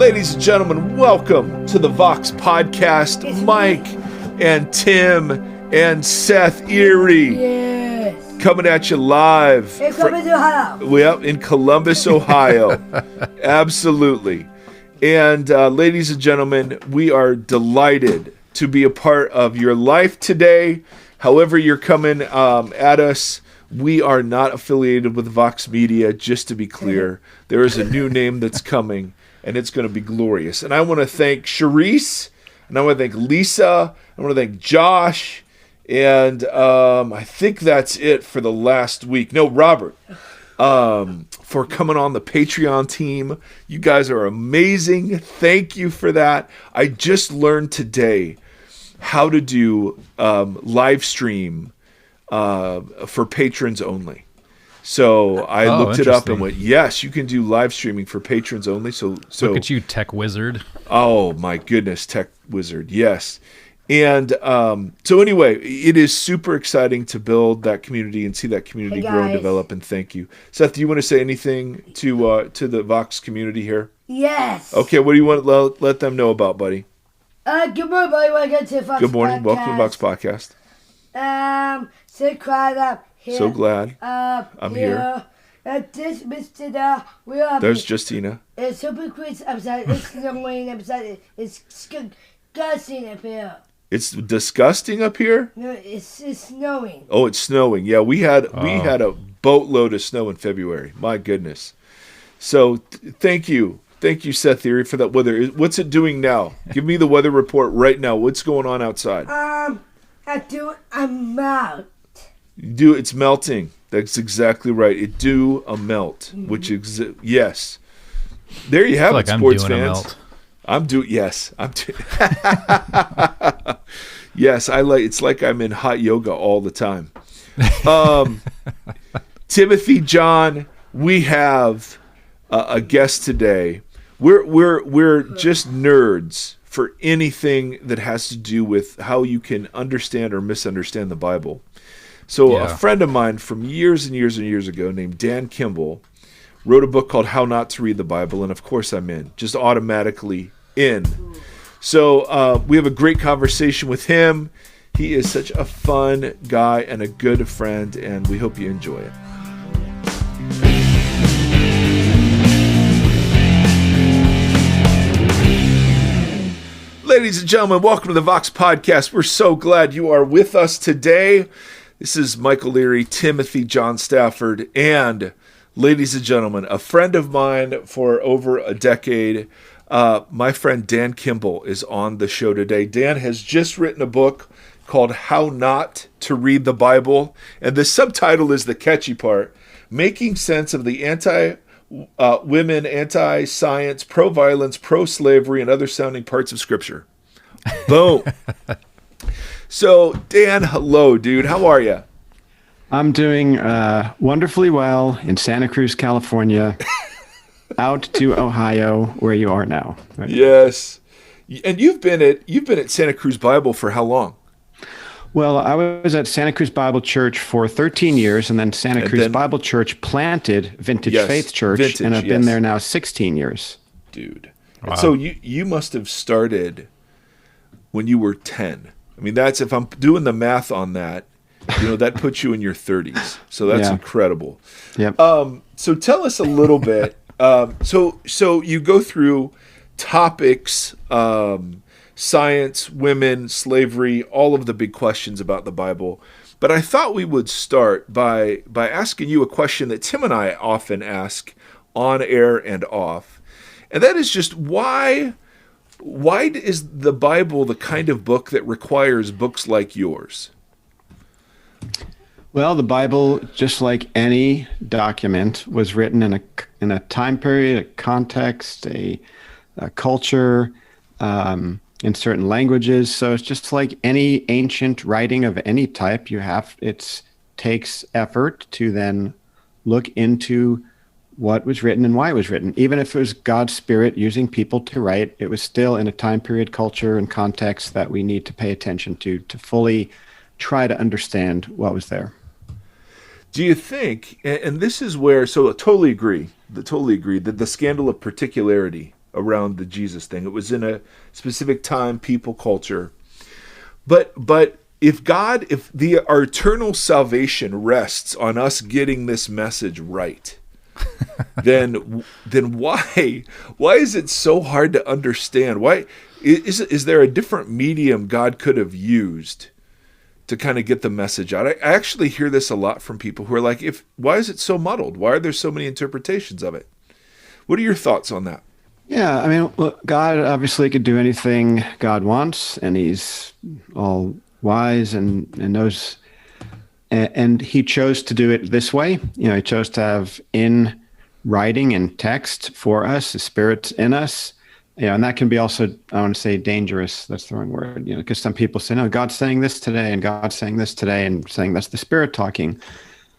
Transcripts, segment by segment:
Ladies and gentlemen, welcome to the Vox Podcast. It's Mike and Tim and Seth Erie Yes. coming at you live. In Columbus, Ohio. Yep, in Columbus, Ohio. Absolutely. And ladies and gentlemen, we are delighted to be a part of your life today. However you're coming at us, we are not affiliated with Vox Media, just to be clear. There is a new name that's coming, and it's going to be glorious. And I want to thank Charisse, and I want to thank Lisa, I want to thank Josh, and I think that's it for the last week. No, Robert, for coming on the Patreon team. You guys are amazing. Thank you for that. I just learned today how to do live stream for patrons only. So I looked it up and went, yes, you can do live streaming for patrons only. So look at you, tech wizard. Oh my goodness, tech wizard. Yes. And so anyway, it is super exciting to build that community and see that community grow and develop. And thank you. Seth, do you want to say anything to the Vox community here? Yes. Okay, what do you want to let them know about, buddy? Good morning, buddy. Welcome to Vox Good morning. Podcast. Welcome to Vox Podcast. Subscribe up here. So glad I'm here. This Mr. We are. There's Justina. It's super quick episode. It's snowing episode. It's disgusting up here. It's disgusting up here? No, it's snowing. Oh, it's snowing. Yeah, we had a boatload of snow in February. My goodness. So thank you. Thank you, Seth Theory, for that weather. What's it doing now? Give me the weather report right now. What's going on outside? I'm out. It's melting. That's exactly right. It do a melt, which yes. There you have it, sports fans. Yes. Yes, it's like I'm in hot yoga all the time. Timothy, John, we have a guest today. We're just nerds for anything that has to do with how you can understand or misunderstand the Bible. So a friend of mine from years and years and years ago named Dan Kimball wrote a book called How Not to Read the Bible, and of course I'm in, just automatically in. So we have a great conversation with him. He is such a fun guy and a good friend, and we hope you enjoy it. Ladies and gentlemen, welcome to the Vox Podcast. We're so glad you are with us today. This is Michael Leary, Timothy John Stafford, and ladies and gentlemen, a friend of mine for over a decade, my friend Dan Kimball is on the show today. Dan has just written a book called How Not to Read the Bible, and the subtitle is the catchy part, Making Sense of the Anti-Women, Anti-Science, Pro-Violence, Pro-Slavery, and Other Sounding Parts of Scripture. Boom. So, Dan, hello, dude. How are you? I'm doing wonderfully well in Santa Cruz, California, out to Ohio, where you are now. Right? Yes. And you've been at Santa Cruz Bible for how long? Well, I was at Santa Cruz Bible Church for 13 years, and then Santa Cruz Bible Church planted Vintage Faith Church, and I've been there now 16 years. Dude. Wow. So you must have started when you were 10. I mean, that's, if I'm doing the math on that, that puts you in your 30s. So that's incredible. Yep. So tell us a little bit. So you go through topics, science, women, slavery, all of the big questions about the Bible. But I thought we would start by asking you a question that Tim and I often ask on air and off. And that is just why is the Bible the kind of book that requires books like yours? Well, the Bible, just like any document, was written in a time period, a context, a culture, in certain languages. So it's just like any ancient writing of any type. It takes effort to then look into what was written and why it was written. Even if it was God's Spirit using people to write, it was still in a time period, culture, and context that we need to pay attention to fully try to understand what was there. Do you think, and this is where, so I totally agree that the scandal of particularity around the Jesus thing. It was in a specific time, people, culture. But if our eternal salvation rests on us getting this message right, then why is it so hard to understand? Why is there a different medium God could have used to kind of get the message out? I actually hear this a lot from people who are like, why is it so muddled? Why are there so many interpretations of it? What are your thoughts on that? Yeah, I mean, well, God obviously could do anything God wants, and he's all wise and knows. And he chose to do it this way. He chose to have in writing and text for us, the Spirit's in us. And that can be also, I want to say, dangerous. That's the wrong word, because some people say, no, God's saying this today, and God's saying this today, and saying that's the Spirit talking.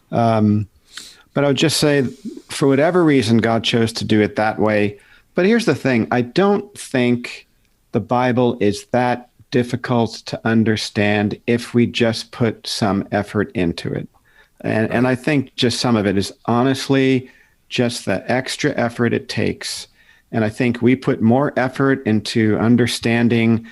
But I would just say, for whatever reason, God chose to do it that way. But here's the thing. I don't think the Bible is that difficult to understand if we just put some effort into it. And I think just some of it is honestly just the extra effort it takes. And I think we put more effort into understanding,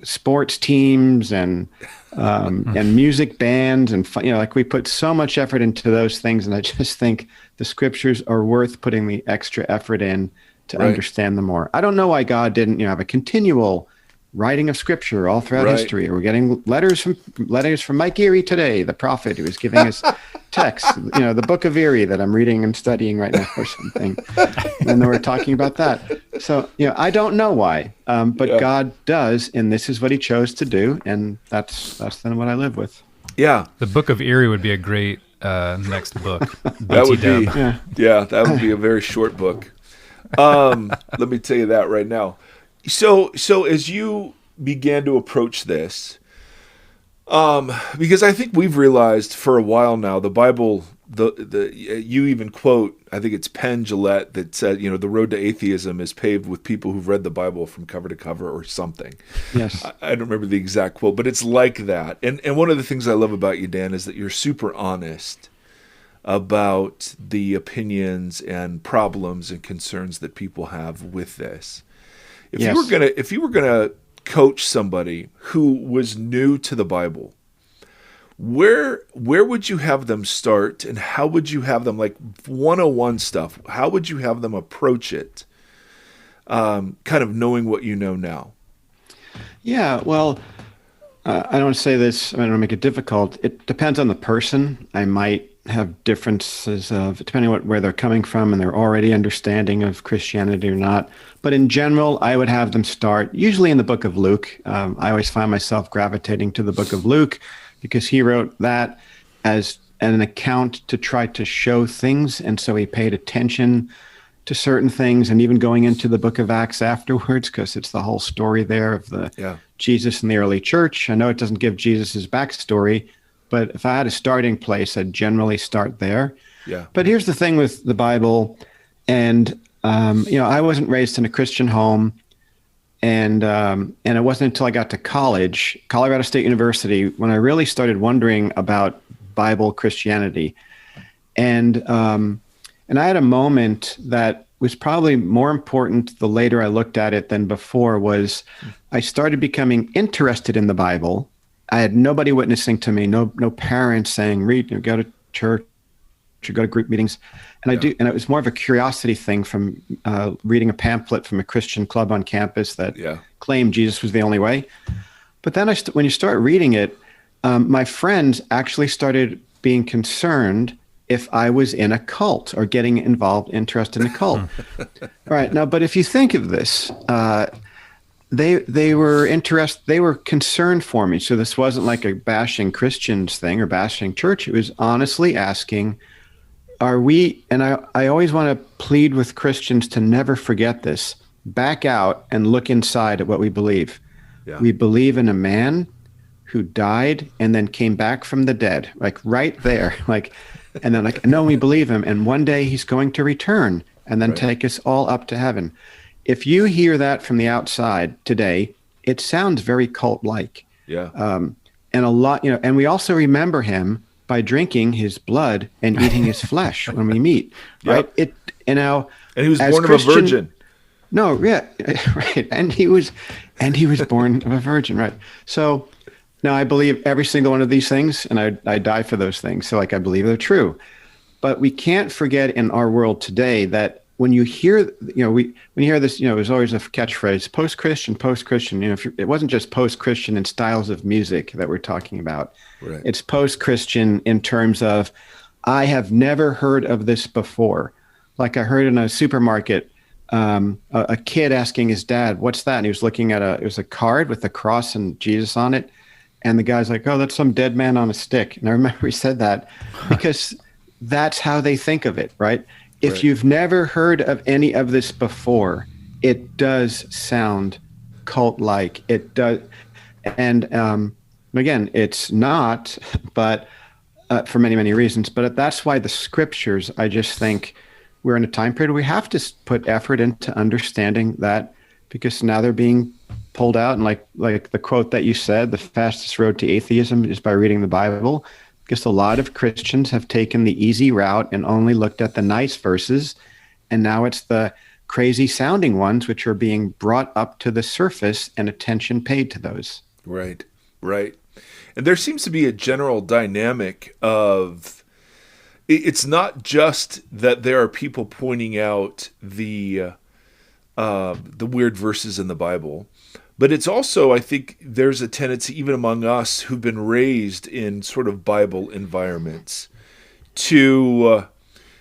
sports teams and music bands, and we put so much effort into those things. And I just think the scriptures are worth putting the extra effort in to understand them more. I don't know why God didn't, have a continual writing of scripture all throughout history. We're getting letters from Mike Erie today, the prophet who is giving us text, the book of Erie that I'm reading and studying right now or something. And then we're talking about that. So, I don't know why, but God does, and this is what he chose to do. And that's then what I live with. Yeah. The book of Erie would be a great next book. That would be, that would be a very short book. Let me tell you that right now. So as you began to approach this, because I think we've realized for a while now, the Bible, you even quote, I think it's Penn Jillette that said, the road to atheism is paved with people who've read the Bible from cover to cover or something. Yes. I don't remember the exact quote, but it's like that. And one of the things I love about you, Dan, is that you're super honest about the opinions and problems and concerns that people have with this. If you were gonna coach somebody who was new to the Bible, where would you have them start, and how would you have them, like 101 stuff? How would you have them approach it? Kind of knowing what you know now. Yeah, well, I don't want to say this. I don't want to make it difficult. It depends on the person. I might have differences depending on where they're coming from and their already understanding of Christianity or not. But in general, I would have them start usually in the book of Luke. I always find myself gravitating to the book of Luke because he wrote that as an account to try to show things. And so he paid attention to certain things, and even going into the book of Acts afterwards, because it's the whole story there of the Jesus in the early church. I know it doesn't give Jesus' backstory, but if I had a starting place, I'd generally start there. Yeah. But here's the thing with the Bible, and I wasn't raised in a Christian home, and it wasn't until I got to college, Colorado State University, when I really started wondering about Bible Christianity, and I had a moment that was probably more important the later I looked at it than before. Was I started becoming interested in the Bible. I had nobody witnessing to me, no parents saying, read, go to church or go to group meetings. And and it was more of a curiosity thing from reading a pamphlet from a Christian club on campus that claimed Jesus was the only way. But then when you start reading it, my friends actually started being concerned if I was in a cult or getting interested in a cult. Right. Now, but if you think of this, they were interested, they were concerned for me. So this wasn't like a bashing Christians thing or bashing church. It was honestly asking, are we, and I always want to plead with Christians to never forget this, back out and look inside at what we believe. Yeah. We believe in a man who died and then came back from the dead, like right there, like, and then like, no, we believe him. And one day he's going to return and then take us all up to heaven. If you hear that from the outside today, it sounds very cult-like. Yeah. And a lot, and we also remember him by drinking his blood and eating his flesh when we meet, right? Yep. And he was born of a virgin. No, yeah, right. And he was born of a virgin, right? So now I believe every single one of these things, and I die for those things. So like I believe they're true. But we can't forget in our world today that when you hear, when you hear this, there's always a catchphrase, post-Christian, post-Christian. It wasn't just post-Christian in styles of music that we're talking about. Right. It's post-Christian in terms of, I have never heard of this before. Like I heard in a supermarket, a kid asking his dad, "What's that?" And he was looking at it was a card with a cross and Jesus on it. And the guy's like, "Oh, that's some dead man on a stick." And I remember he said that because that's how they think of it, right? If Right. you've never heard of any of this before, it does sound cult-like. It does. And again, it's not, but for many, many reasons. But that's why the scriptures, I just think we're in a time period where we have to put effort into understanding that, because now they're being pulled out. And like the quote that you said, the fastest road to atheism is by reading the Bible. Because a lot of Christians have taken the easy route and only looked at the nice verses. And now it's the crazy sounding ones which are being brought up to the surface and attention paid to those. Right, right. And there seems to be a general dynamic of, it's not just that there are people pointing out the weird verses in the Bible, but it's also, I think there's a tendency even among us who've been raised in sort of Bible environments to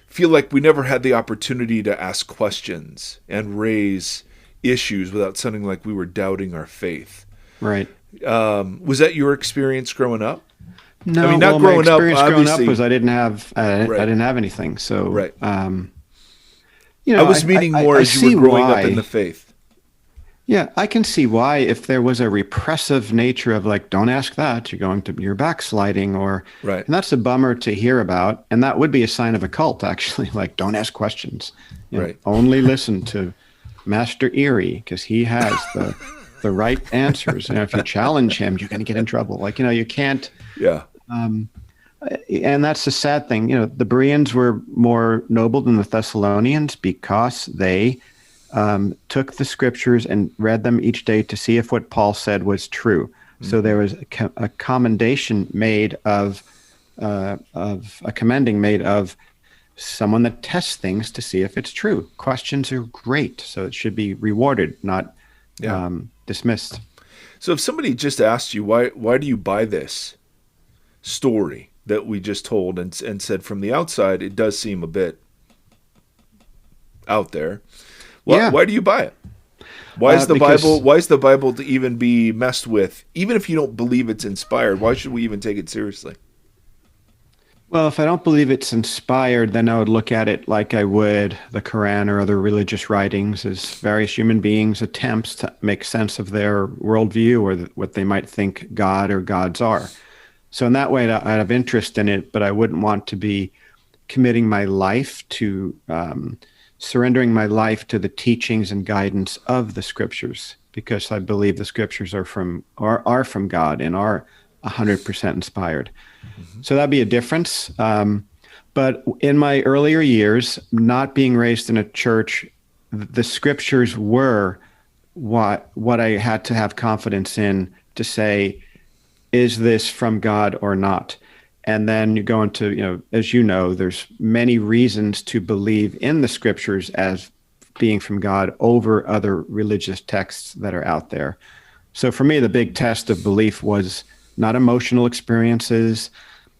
feel like we never had the opportunity to ask questions and raise issues without sounding like we were doubting our faith. Right. Was that your experience growing up? No, I mean, not my growing up, experience growing up obviously. was I didn't have Right. I didn't have anything. So Right. I was meaning more as you see were growing up why. in the faith. Yeah, I can see why, if there was a repressive nature of like, don't ask that, you're backsliding, or Right. and that's a bummer to hear about, and that would be a sign of a cult, actually. Like, don't ask questions. Right. Only listen to Master Erie because he has the right answers. If you challenge him, you're going to get in trouble. Like, you can't. Yeah. And that's the sad thing. The Bereans were more noble than the Thessalonians because they took the scriptures and read them each day to see if what Paul said was true. Mm-hmm. So there was a commendation made of a commending made of someone that tests things to see if it's true. Questions are great, so it should be rewarded, not dismissed. So if somebody just asked you, why do you buy this story that we just told and said from the outside, it does seem a bit out there. Why do you buy it? Why is the Bible? Why is the Bible to even be messed with? Even if you don't believe it's inspired, why should we even take it seriously? Well, if I don't believe it's inspired, then I would look at it like I would the Quran or other religious writings as various human beings' attempts to make sense of their worldview or what they might think God or gods are. So in that way, I'd have interest in it, but I wouldn't want to be committing my life to surrendering my life to the teachings and guidance of the scriptures, because I believe the scriptures are from God and are 100% inspired. Mm-hmm. So that'd be a difference. But in my earlier years, not being raised in a church, the scriptures were what I had to have confidence in to say, is this from God or not? And then you go into, as there's many reasons to believe in the scriptures as being from God over other religious texts that are out there. So for me, the big test of belief was not emotional experiences.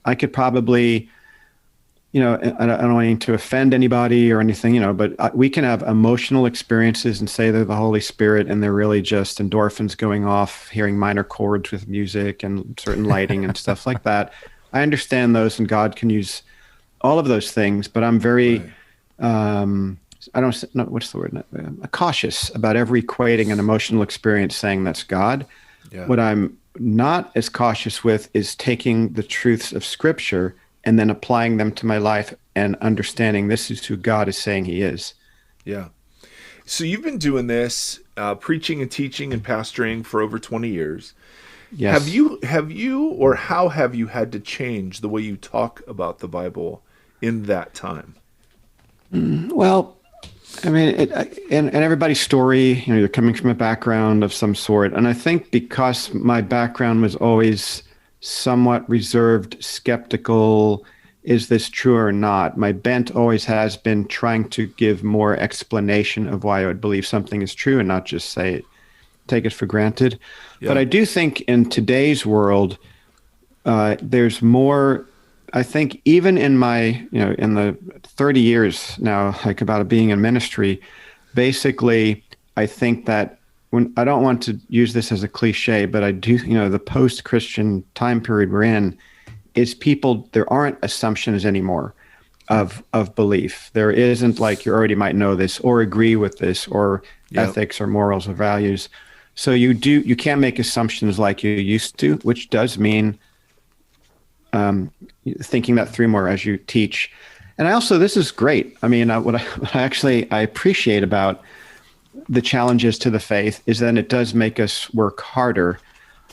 I could probably, I don't want to offend anybody or anything, but we can have emotional experiences and say they're the Holy Spirit, and they're really just endorphins going off, hearing minor chords with music and certain lighting and stuff like that. I understand those, and God can use all of those things, but I'm very, cautious about ever equating an emotional experience saying that's God. Yeah. What I'm not as cautious with is taking the truths of Scripture and then applying them to my life and understanding this is who God is saying he is. Yeah. So you've been doing this, preaching and teaching and pastoring for over 20 years. Yes. Have you, or how have you had to change the way you talk about the Bible in that time? Well, I mean, and everybody's story, you're coming from a background of some sort. And I think because my background was always somewhat reserved, skeptical, is this true or not? My bent always has been trying to give more explanation of why I would believe something is true and not just say it, take it for granted. Yeah. But I do think in today's world, there's more. I think even in my, in the 30 years now, like about being in ministry, basically, I think that when I don't want to use this as a cliche, but I do, the post-Christian time period we're in is there aren't assumptions anymore of belief. There isn't like you already might know this or agree with this or ethics or morals or values. So you can't make assumptions like you used to, which does mean thinking that through more as you teach. And I also, this is great. I mean, what I appreciate about the challenges to the faith is that it does make us work harder.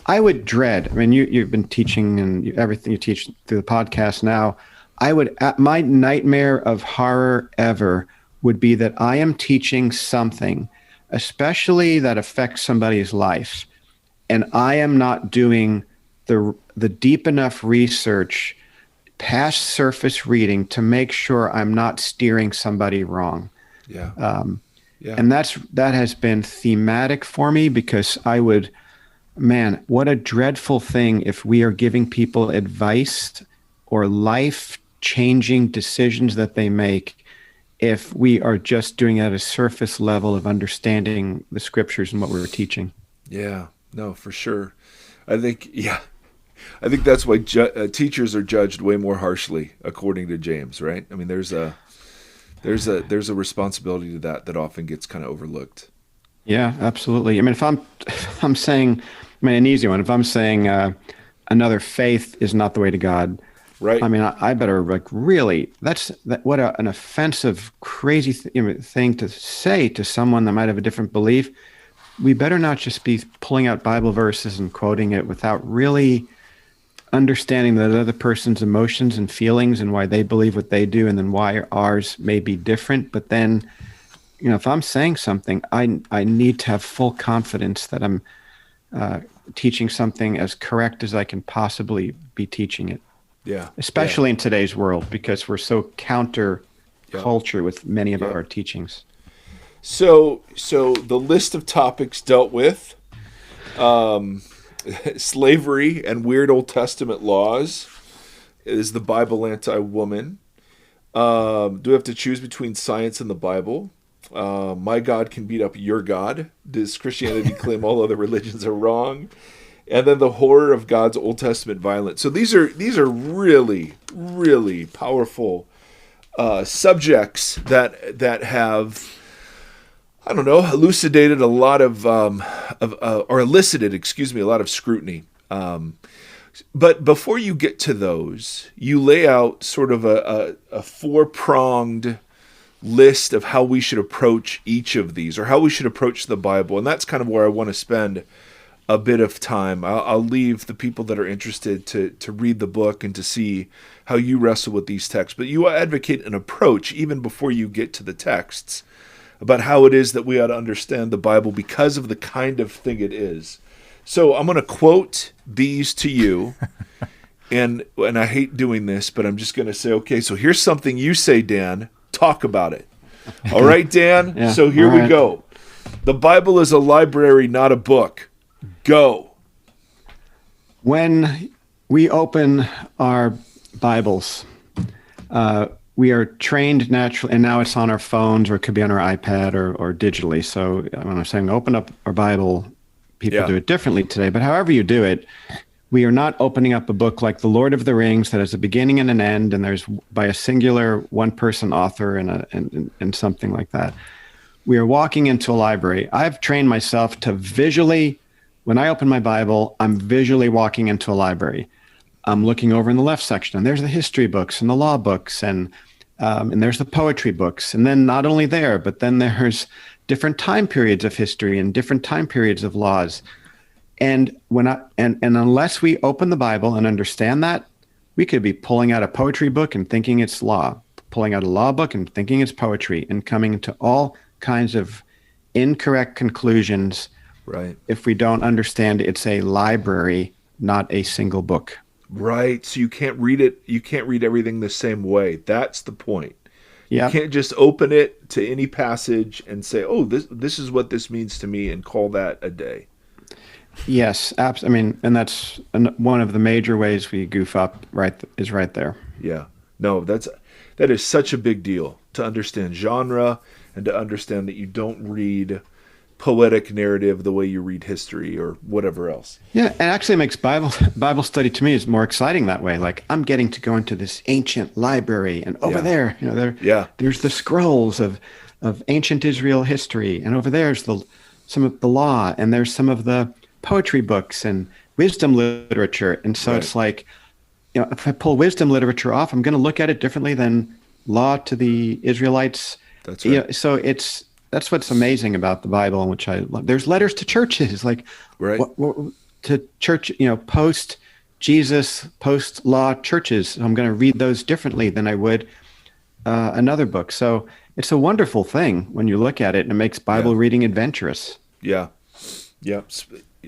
I would dread, I mean, you've been teaching and everything you teach through the podcast now. My nightmare of horror ever would be that I am teaching something, especially that affects somebody's life, and I am not doing the deep enough research past surface reading to make sure I'm not steering somebody wrong. Yeah. And that has been thematic for me because man, what a dreadful thing if we are giving people advice or life-changing decisions that they make if we are just doing it at a surface level of understanding the scriptures and what we're teaching. Yeah, no, for sure. I think that's why teachers are judged way more harshly, according to James, right? I mean, there's a responsibility to that often gets kind of overlooked. Yeah, absolutely. I mean, if I'm saying, an easy one, if I'm saying another faith is not the way to God, right? I mean, I better really, what an offensive, crazy thing to say to someone that might have a different belief. We better not just be pulling out Bible verses and quoting it without really understanding that other person's emotions and feelings and why they believe what they do and then why ours may be different. But then, if I'm saying something, I need to have full confidence that I'm teaching something as correct as I can possibly be teaching it. Yeah. Especially in today's world, because we're so counter culture with many of our teachings. So the list of topics dealt with slavery and weird Old Testament laws. Is the Bible anti-woman? Do we have to choose between science and the Bible? My God can beat up your God. Does Christianity claim all other religions are wrong? And then the horror of God's Old Testament violence. So these are really, really powerful subjects that have, I don't know, elucidated a lot of or elicited, a lot of scrutiny. But before you get to those, you lay out sort of a four-pronged list of how we should approach each of these, or how we should approach the Bible. And that's kind of where I want to spend a bit of time. I'll leave the people that are interested to read the book and to see how you wrestle with these texts. But you advocate an approach, even before you get to the texts, about how it is that we ought to understand the Bible because of the kind of thing it is. So I'm going to quote these to you, and I hate doing this, but I'm just going to say, okay, so here's something you say, Dan. Talk about it. All right, Dan? Yeah, so here we go. The Bible is a library, not a book. Go. When we open our Bibles, we are trained naturally, and now it's on our phones, or it could be on our iPad or digitally. So when I'm saying open up our Bible, people do it differently today. But however you do it, we are not opening up a book like The Lord of the Rings that has a beginning and an end, and there's by a singular one-person author and something like that. We are walking into a library. I've trained myself to visually, when I open my Bible, I'm visually walking into a library. I'm looking over in the left section, and there's the history books and the law books, and there's the poetry books. And then not only there, but then there's different time periods of history and different time periods of laws. And unless we open the Bible and understand that, we could be pulling out a poetry book and thinking it's law, pulling out a law book and thinking it's poetry and coming to all kinds of incorrect conclusions. Right. If we don't understand it's a library, not a single book. Right. So you can't read it. You can't read everything the same way. That's the point. Yeah. You can't just open it to any passage and say, "Oh, this is what this means to me," and call that a day. Yes, I mean, and that's one of the major ways we goof up. Is right there. Yeah. No, that is such a big deal to understand genre and to understand that you don't read poetic narrative the way you read history or whatever else. Yeah, it actually makes Bible study to me is more exciting that way. Like I'm getting to go into this ancient library, and over there, there's the scrolls of ancient Israel history, and over there's some of the law, and there's some of the poetry books and wisdom literature. And so it's like, if I pull wisdom literature off, I'm going to look at it differently than law to the Israelites. That's right. So that's what's amazing about the Bible, and which I love. There's letters to churches, like to church, post Jesus, post law churches. I'm going to read those differently than I would another book. So it's a wonderful thing when you look at it, and it makes Bible reading adventurous. Yeah. Yeah.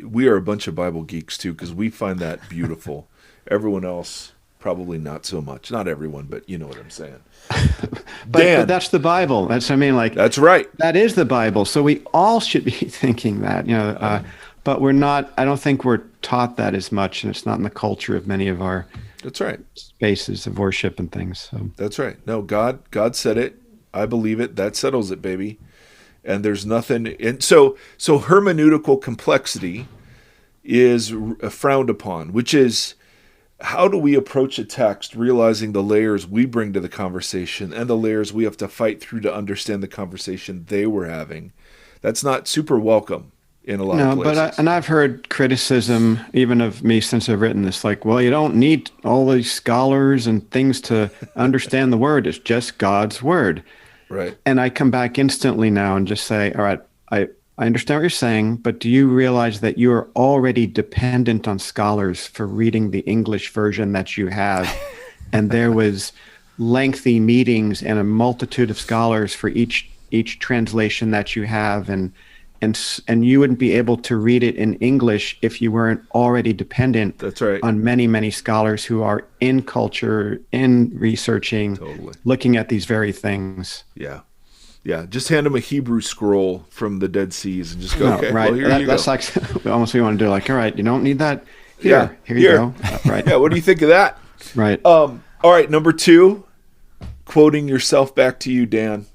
We are a bunch of Bible geeks too, because we find that beautiful. Everyone else, probably not so much. Not everyone, but you know what I'm saying. But that's the Bible. That's right. That is the Bible. So we all should be thinking that, but we're not. I don't think we're taught that as much, and it's not in the culture of many of our. That's right. Spaces of worship and things. So. That's right. No, God said it. I believe it. That settles it, baby. And there's nothing. And so hermeneutical complexity is frowned upon, which is, how do we approach a text realizing the layers we bring to the conversation and the layers we have to fight through to understand the conversation they were having? That's not super welcome in a lot of places. No, but I've heard criticism even of me since I've written this, like, well, you don't need all these scholars and things to understand the word. It's just God's word. Right. And I come back instantly now and just say, all right, I understand what you're saying, but do you realize that you are already dependent on scholars for reading the English version that you have? And there was lengthy meetings and a multitude of scholars for each translation that you have, and you wouldn't be able to read it in English if you weren't already dependent. That's right. On many, many scholars who are in culture, in researching, looking at these very things. Yeah. Yeah, just hand them a Hebrew scroll from the Dead Seas and just go, okay, right. well, here you that's go. Like almost we want to do, like, all right, you don't need that. Here you go. Right. Yeah, what do you think of that? Right. All right, number 2, quoting yourself back to you, Dan.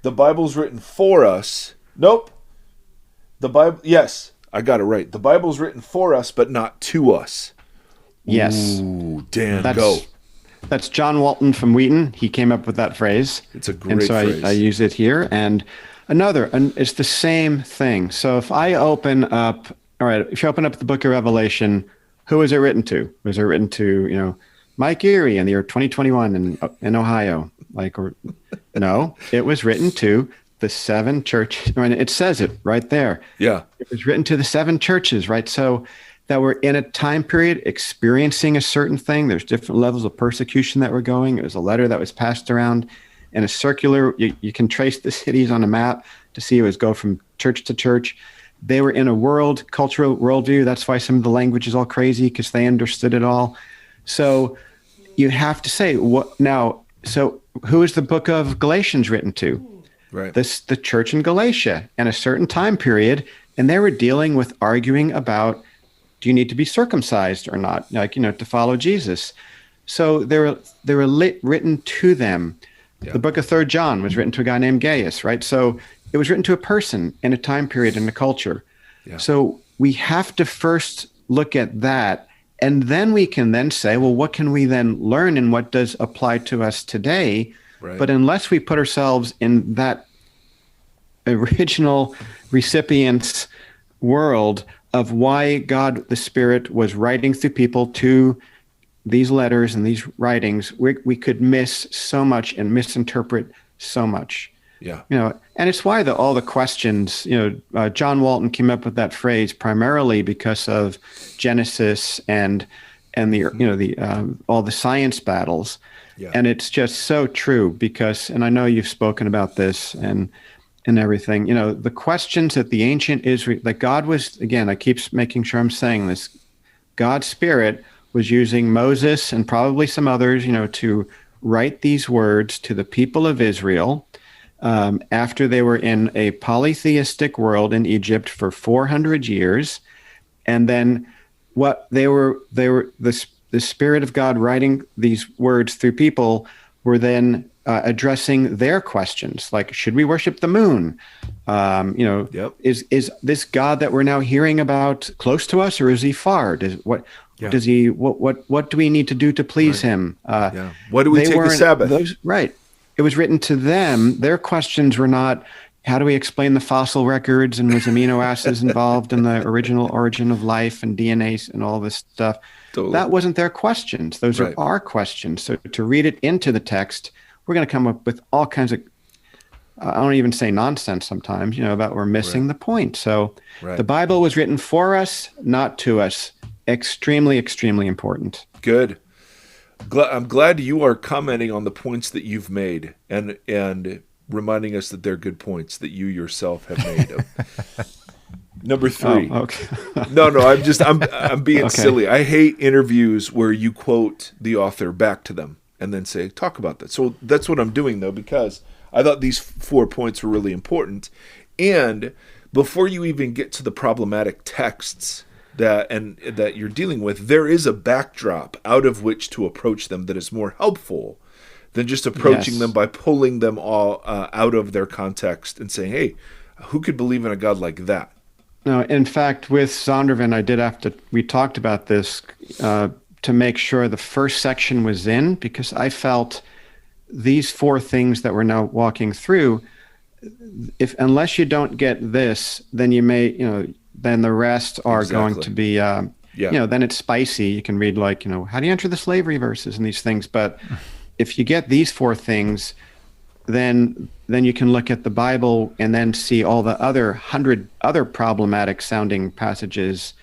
The Bible's written for us. Nope. Yes, I got it right. The Bible's written for us, but not to us. Yes. Ooh, Dan, go. That's John Walton from Wheaton. He came up with that phrase. It's a great phrase. And so I use it here. And it's the same thing. So if I open up, if you open up the book of Revelation, who is it written to? Was it written to, Mike Erie in the year 2021 in Ohio? No, it was written to the 7 churches. I mean, it says it right there. Yeah. It was written to the 7 churches, right? So that were in a time period experiencing a certain thing. There's different levels of persecution that were going. It was a letter that was passed around in a circular. You can trace the cities on a map to see it was go from church to church. They were in a cultural worldview. That's why some of the language is all crazy, because they understood it all. So you have to say, what now? So who is the book of Galatians written to? Right. The church in Galatia in a certain time period. And they were dealing with arguing about, do you need to be circumcised or not? To follow Jesus. So they were written to them. Yeah. The book of 3 John was written to a guy named Gaius, right? So it was written to a person in a time period in a culture. Yeah. So we have to first look at that, and then we can then say, well, what can we then learn and what does apply to us today? Right. But unless we put ourselves in that original recipient's world of why God the Spirit was writing through people to these letters and these writings, we could miss so much and misinterpret so much. Yeah. And it's why all the questions, John Walton came up with that phrase primarily because of Genesis and and the the all the science battles. Yeah. And it's just so true because, and I know you've spoken about this and everything, the questions that the ancient Israel, that God was, again, I keep making sure I'm saying this, God's Spirit was using Moses and probably some others, to write these words to the people of Israel after they were in a polytheistic world in Egypt for 400 years. And then what they were the Spirit of God writing these words through people were then addressing their questions, like, should we worship the moon? Yep. Is this God that we're now hearing about close to us, or is he far? What do we need to do to please him? What do we take a Sabbath? It was written to them. Their questions were not, how do we explain the fossil records and was amino acids involved in the original origin of life and DNA and all this stuff. Totally. That wasn't their questions. Those are our questions. So to read it into the text, we're going to come up with all kinds of, I don't even say nonsense sometimes, about we're missing the point. So the Bible was written for us, not to us. Extremely, extremely important. Good. I'm glad you are commenting on the points that you've made and reminding us that they're good points that you yourself have made. Number 3. Oh, okay. No, I'm being silly. I hate interviews where you quote the author back to them and then say, talk about that. So that's what I'm doing, though, because I thought these 4 points were really important. And before you even get to the problematic texts that you're dealing with, there is a backdrop out of which to approach them that is more helpful than just approaching them by pulling them all out of their context and saying, hey, who could believe in a God like that? No, in fact, with Zondervan, we talked about this to make sure the first section was in, because I felt these 4 things that we're now walking through, unless you don't get this, then you may, then the rest are going to be, then it's spicy. You can read how do you answer the slavery verses and these things. But if you get these 4 things, then you can look at the Bible and then see all the other 100 other problematic sounding passages.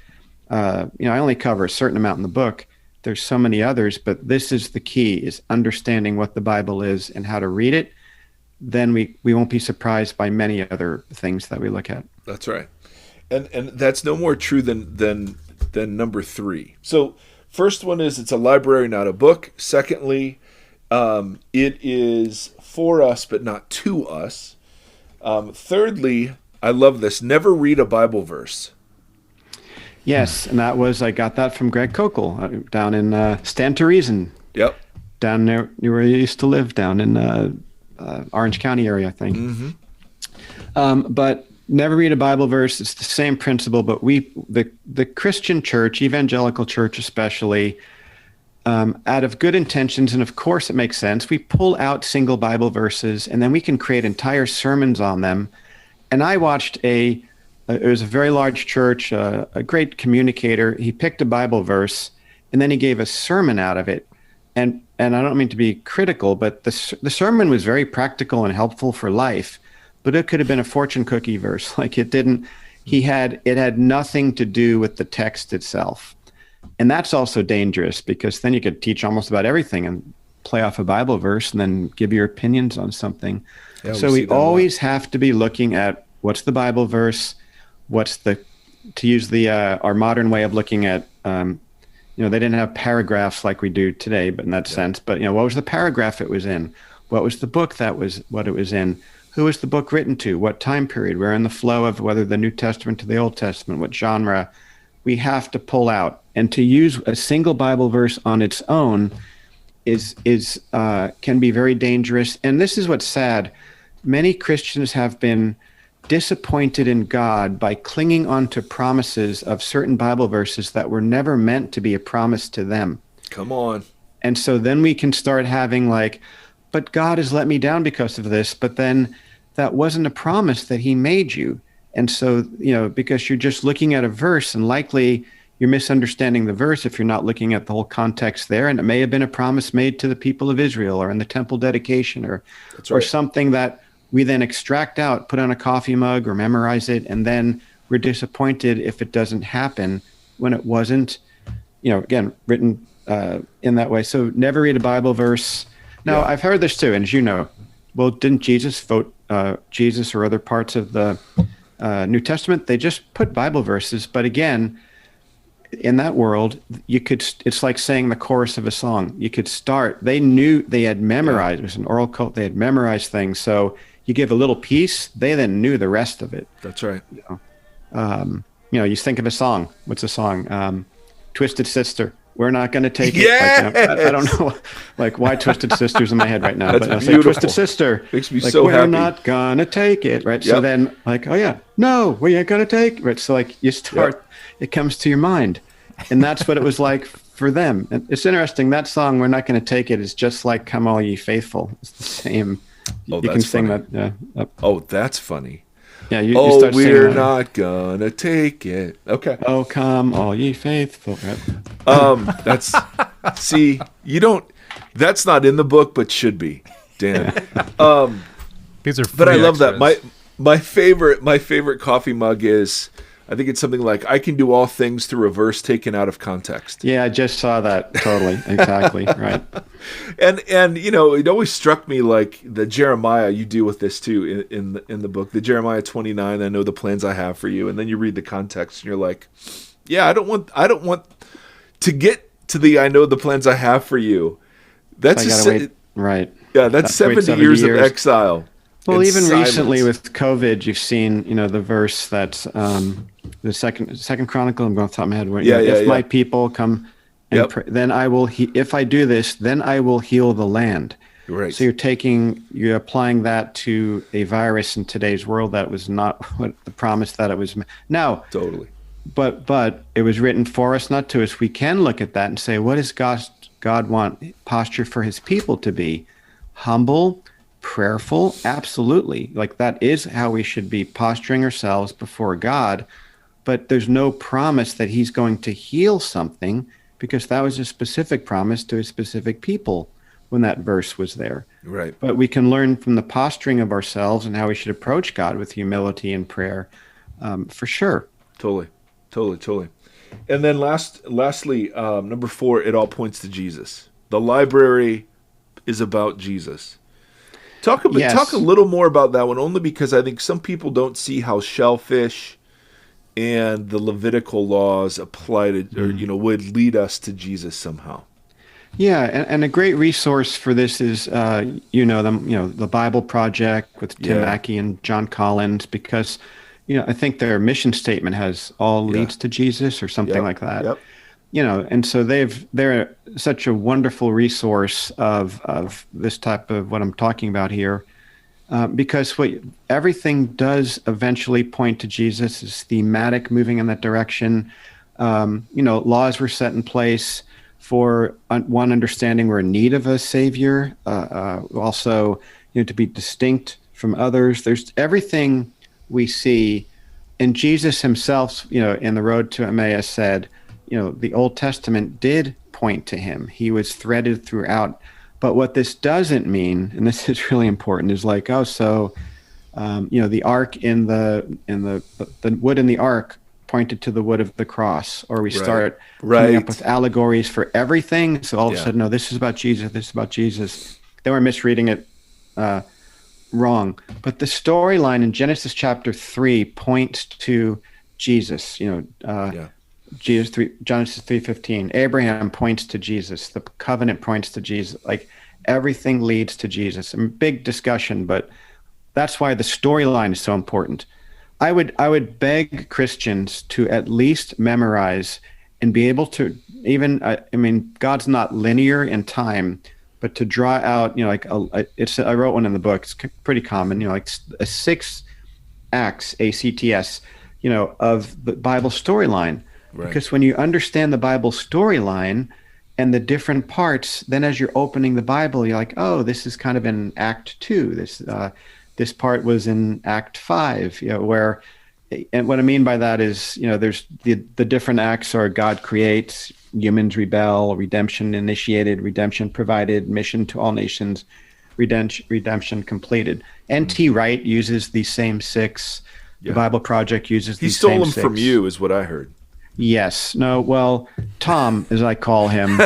I only cover a certain amount in the book. There's so many others, but this is the key, is understanding what the Bible is and how to read it. Then we won't be surprised by many other things that we look at. That's right. And that's no more true than number 3. So first one is, it's a library, not a book. Secondly, it is for us, but not to us. Thirdly, I love this. Never read a Bible verse. Yes, and I got that from Greg Kokel down in Stand to Reason. Yep. Down near where I used to live, down in Orange County area, I think. Mm-hmm. But never read a Bible verse. It's the same principle, but the Christian church, evangelical church especially, out of good intentions, and of course it makes sense, we pull out single Bible verses and then we can create entire sermons on them. And I watched it was a very large church, a great communicator. He picked a Bible verse and then he gave a sermon out of it. And I don't mean to be critical, but the sermon was very practical and helpful for life, but it could have been a fortune cookie verse. It had nothing to do with the text itself. And that's also dangerous, because then you could teach almost about everything and play off a Bible verse and then give your opinions on something. Yeah, so we always have to be looking at what's the Bible verse, to use our modern way of looking at, they didn't have paragraphs like we do today, but in that sense, but what was the paragraph it was in? What was the book what it was in? Who was the book written to? What time period? Where in the flow of whether the New Testament to the Old Testament, what genre? We have to pull out. And to use a single Bible verse on its own can be very dangerous. And this is what's sad. Many Christians have been disappointed in God by clinging onto promises of certain Bible verses that were never meant to be a promise to them. Come on. And so then we can start having but God has let me down because of this, but then that wasn't a promise that he made you. And so, because you're just looking at a verse, and likely you're misunderstanding the verse if you're not looking at the whole context there. And it may have been a promise made to the people of Israel, or in the temple dedication, or something that we then extract out, put on a coffee mug, or memorize it, and then we're disappointed if it doesn't happen when it wasn't again, written in that way. So never read a Bible verse. Now, I've heard this too, and as you know, well, didn't Jesus Jesus or other parts of the New Testament, they just put Bible verses. But again, in that world, it's like saying the chorus of a song. You could start, they had memorized, it was an oral cult, they had memorized things. So you give a little piece, they then knew the rest of it. That's right. You think of a song. What's a song? Twisted Sister. We're not going to take it. Yes! I don't know, why Twisted Sister's in my head right now. That's but it's beautiful. Twisted Sister. Makes me so happy. We're not going to take it, right? Yep. So then, oh yeah, no, we ain't going to take it, right? So you start, it comes to your mind. And that's what it was like for them. And it's interesting, that song, We're Not Going to Take It, is just like Come All Ye Faithful. It's the same. Oh, you can sing that. Yeah. Oh, that's funny. Yeah, you we're start singing that. not gonna take it. Okay. Oh, come all ye faithful. Right? That's see, you don't. That's not in the book, but should be, Dan. These are. But I love extras. that. My favorite coffee mug is, I think it's something like, I can do all things through a verse taken out of context. Yeah, I just saw that. Totally, exactly, right. And it always struck me, like the Jeremiah, you deal with this too in the book, the Jeremiah 29. I know the plans I have for you, and then you read the context, and you're like, yeah, I don't want to get to the I know the plans I have for you. That's wait, right. Yeah, that's 70 years of exile. Well, even silence. recently with COVID, you've seen, the verse that's the second Chronicle. I'm going off the top of my head. Where, if my people come and pray, then I will. If I do this, then I will heal the land. Right. So you're applying that to a virus in today's world that was not what the promise that it was. Now, Totally. But it was written for us, not to us. We can look at that and say, what does God want posture for His people to be? Humble, prayerful, absolutely. Like that is how we should be posturing ourselves before God. But there's no promise that He's going to heal something, because that was a specific promise to a specific people when that verse was there. Right. But we can learn from the posturing of ourselves and how we should approach God with humility and prayer, for sure. Totally. And then lastly, number 4, it all points to Jesus. The library is about Jesus. Talk a little more about that one, only because I think some people don't see how shellfish and the Levitical laws apply to, or would lead us to Jesus somehow. Yeah, and a great resource for this is the Bible Project with Tim Mackey and John Collins, because I think their mission statement has all leads to Jesus or something like that. Yep. And so they're such a wonderful resource of this type of what I'm talking about here, because everything does eventually point to Jesus. Is thematic, moving in that direction. Laws were set in place for one understanding we're in need of a savior. Also, to be distinct from others. There's everything we see, and Jesus himself, in the road to Emmaus said, the Old Testament did point to him. He was threaded throughout. But what this doesn't mean, and this is really important, is like, the ark in the wood in the ark pointed to the wood of the cross, or we start coming up with allegories for everything. So all of a sudden, no, this is about Jesus. This is about Jesus. Then we're misreading it wrong. But the storyline in Genesis chapter 3 points to Jesus. Jesus 3, Genesis 3:15. Abraham points to Jesus. The covenant points to Jesus. Like everything leads to Jesus. And big discussion, but that's why the storyline is so important. I would beg Christians to at least memorize and be able to God's not linear in time, but to draw out, I wrote one in the book. It's pretty common, like a 6 acts, ACTS, of the Bible storyline. Right. Because when you understand the Bible storyline and the different parts, then as you're opening the Bible, you're like, oh, this is kind of in Act 2. This part was in Act 5, where, and what I mean by that is, there's the different acts are God creates, humans rebel, redemption initiated, redemption provided, mission to all nations, redemption completed. N.T. Wright uses these same 6. The Bible Project uses these same 6. He stole them from you, is what I heard. Yes. No, well, Tom, as I call him,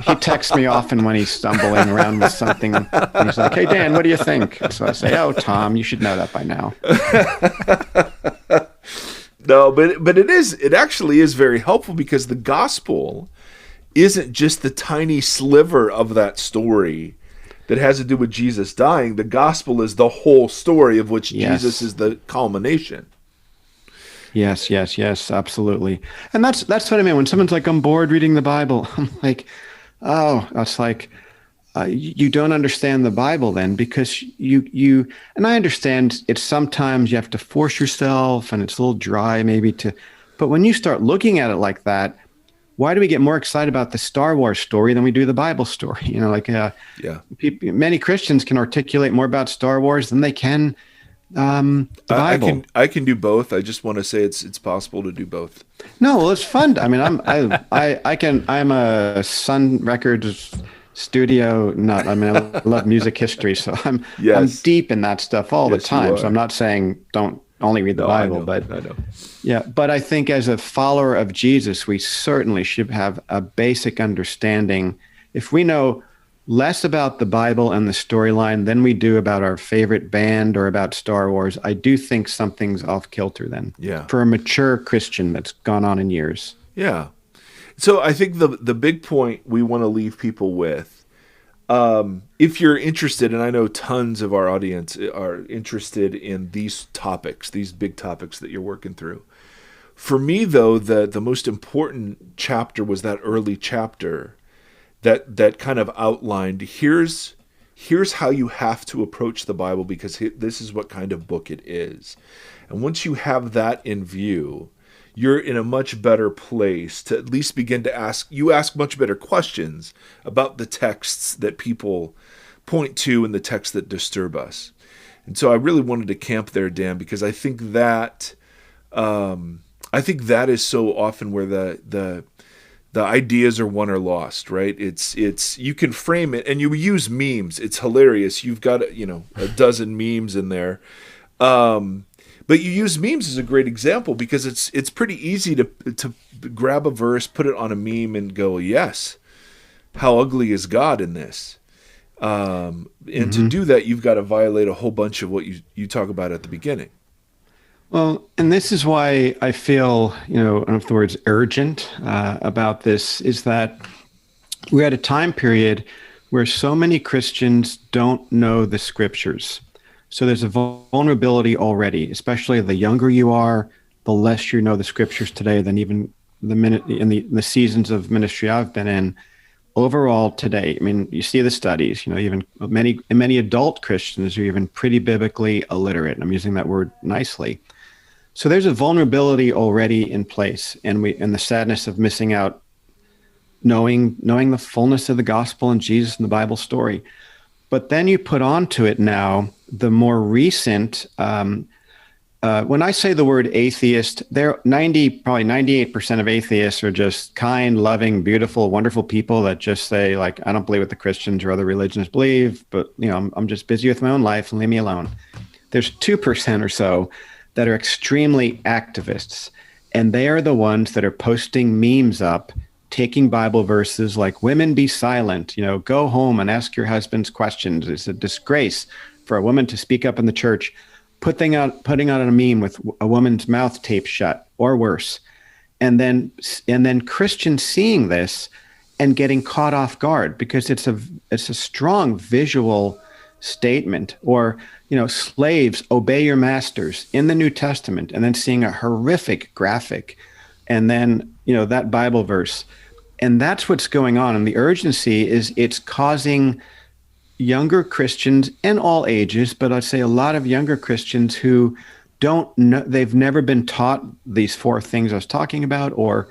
he texts me often when he's stumbling around with something. And he's like, "Hey, Dan, what do you think?" And so I say, "Oh, Tom, you should know that by now." No, but it actually is very helpful because the gospel isn't just the tiny sliver of that story that has to do with Jesus dying. The gospel is the whole story of which Yes. Jesus is the culmination. Yes, yes, yes, absolutely. And that's what I mean. When someone's like, "I'm bored reading the Bible," I'm like, "Oh, that's like, you don't understand the Bible then, because you." And I understand it's sometimes you have to force yourself, and it's a little dry maybe to. But when you start looking at it like that, why do we get more excited about the Star Wars story than we do the Bible story? You know, like Yeah. many Christians can articulate more about Star Wars than they can the Bible. I can do both. I just want to say it's possible to do both. No, well, it's fun. I mean, I'm a Sun Records studio nut. I mean, I love music history, so I'm deep in that stuff all the Yes, you time. So are. I'm not saying don't only read the Bible, I but know. yeah, but I think as a follower of Jesus, we certainly should have a basic understanding. If we know less about the Bible and the storyline than we do about our favorite band or about Star Wars, I do think something's off kilter then. Yeah. For a mature Christian that's gone on in years. Yeah. So I think the big point we want to leave people with, if you're interested, and I know tons of our audience are interested in these topics, these big topics that you're working through. For me, though, the most important chapter was that early chapter that kind of outlined here's how you have to approach the Bible, because this is what kind of book it is. And once you have that in view, you're in a much better place to at least begin to ask much better questions about the texts that people point to and the texts that disturb us. And so I really wanted to camp there, Dan, because I think that is so often where the ideas are won or lost, right? It's you can frame it and you use memes. It's hilarious. You've got a dozen memes in there, but you use memes as a great example because it's pretty easy to grab a verse, put it on a meme, and go, yes, how ugly is God in this? And to do that, you've got to violate a whole bunch of what you talk about at the beginning. Well, and this is why I feel, I don't know if the word's urgent about this, is that we're at a time period where so many Christians don't know the scriptures. So there's a vulnerability already, especially the younger you are, the less you know the scriptures today than even in the seasons of ministry I've been in. Overall today, I mean, you see the studies, even many adult Christians are even pretty biblically illiterate. And I'm using that word nicely. So there's a vulnerability already in place, and the sadness of missing out, knowing the fullness of the gospel and Jesus and the Bible story. But then you put onto it now the more recent. When I say the word atheist, probably 98% of atheists are just kind, loving, beautiful, wonderful people that just say, like, I don't believe what the Christians or other religions believe, but I'm just busy with my own life and leave me alone. There's 2% or so that are extremely activists, and they are the ones that are posting memes up, taking Bible verses like "women be silent," go home and ask your husbands questions. It's a disgrace for a woman to speak up in the church, putting out a meme with a woman's mouth taped shut or worse, and then Christians seeing this and getting caught off guard because it's a strong visual statement, or slaves obey your masters in the New Testament, and then seeing a horrific graphic, and then that Bible verse, and that's what's going on. And the urgency is it's causing younger Christians in all ages, but I'd say a lot of younger Christians who don't know, they've never been taught these four things I was talking about, or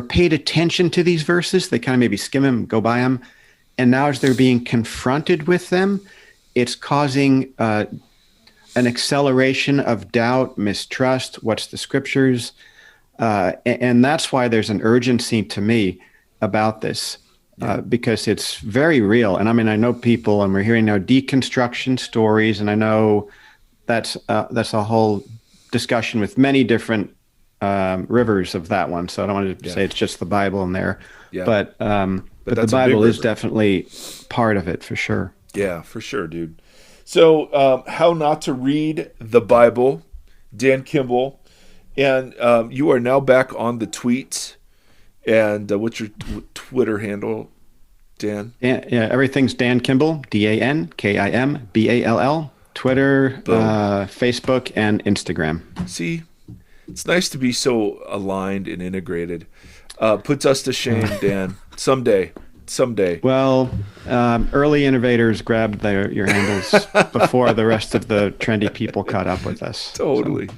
paid attention to these verses. They kind of maybe skim them, go by them, and now as they're being confronted with them, it's causing an acceleration of doubt, mistrust. What's the scriptures? And that's why there's an urgency to me about this, because it's very real. And I mean, I know people, and we're hearing now deconstruction stories, and I know that's a whole discussion with many different rivers of that one. So I don't want to say it's just the Bible in there, Yeah. but the Bible is definitely part of it for sure. Yeah, for sure, dude. So, How Not to Read the Bible, Dan Kimball, and you are now back on the tweets. And what's your Twitter handle, Dan? Yeah, everything's Dan Kimball, DanKimball, Twitter, Facebook, and Instagram. See, it's nice to be so aligned and integrated. Puts us to shame, Dan. Someday. Well, early innovators grabbed your handles before the rest of the trendy people caught up with us. Totally.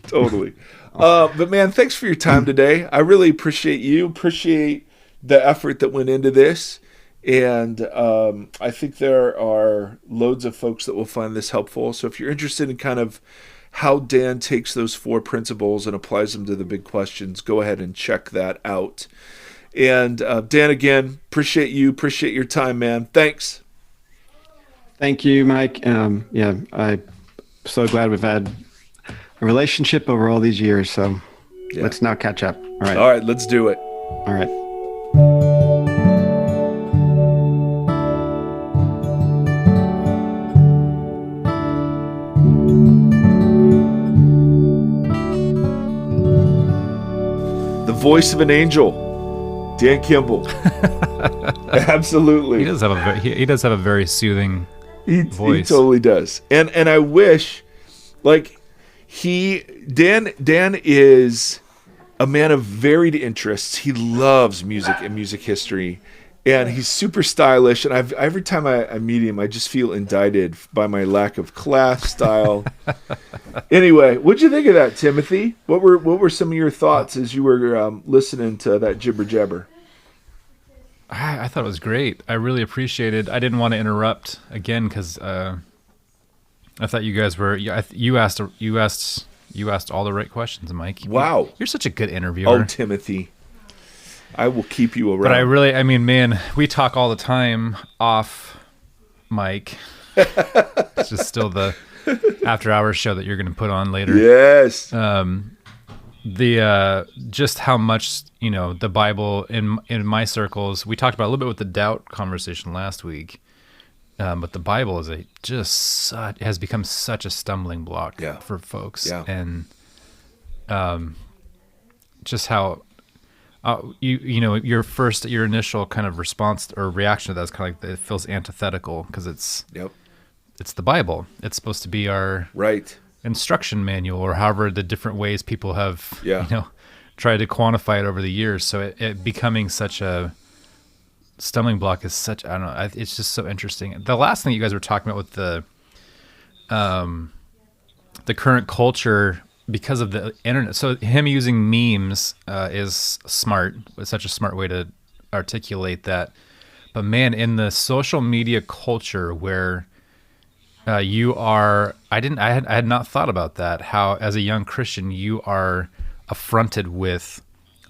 But man, thanks for your time today. I really appreciate you. Appreciate the effort that went into this. And I think there are loads of folks that will find this helpful. So if you're interested in kind of how Dan takes those 4 principles and applies them to the big questions, go ahead and check that out. And Dan, again, appreciate you. Appreciate your time, man. Thanks. Thank you, Mike. I'm so glad we've had a relationship over all these years. So let's now catch up. All right, let's do it. All right. The voice of an angel. Dan Kimball. Absolutely. He does have a very soothing voice. He totally does. And I wish, like, Dan is a man of varied interests. He loves music and music history, and he's super stylish. And every time I meet him, I just feel indicted by my lack of class, style. Anyway, what'd you think of that, Timothy? What were some of your thoughts as you were listening to that jibber jabber? I thought it was great. I really appreciated. I didn't want to interrupt again because I thought you guys were. You asked all the right questions, Mike. Wow, you're such a good interviewer. Oh, Timothy, I will keep you around. But man, we talk all the time off mic. It's just still the after hours show that you're going to put on later. Yes. Just how much the Bible in my circles, we talked about a little bit with the doubt conversation last week, but the Bible has become such a stumbling block for folks, and just how your initial kind of response or reaction to that is kind of like it feels antithetical because it's the Bible. It's supposed to be our instruction manual, or however the different ways people have tried to quantify it over the years. So it becoming such a stumbling block is such, I don't know, it's just so interesting. The last thing you guys were talking about with the current culture because of the internet. So him using memes is smart. It's such a smart way to articulate that. But man, in the social media culture where you are, I had not thought about that. How as a young Christian you are affronted with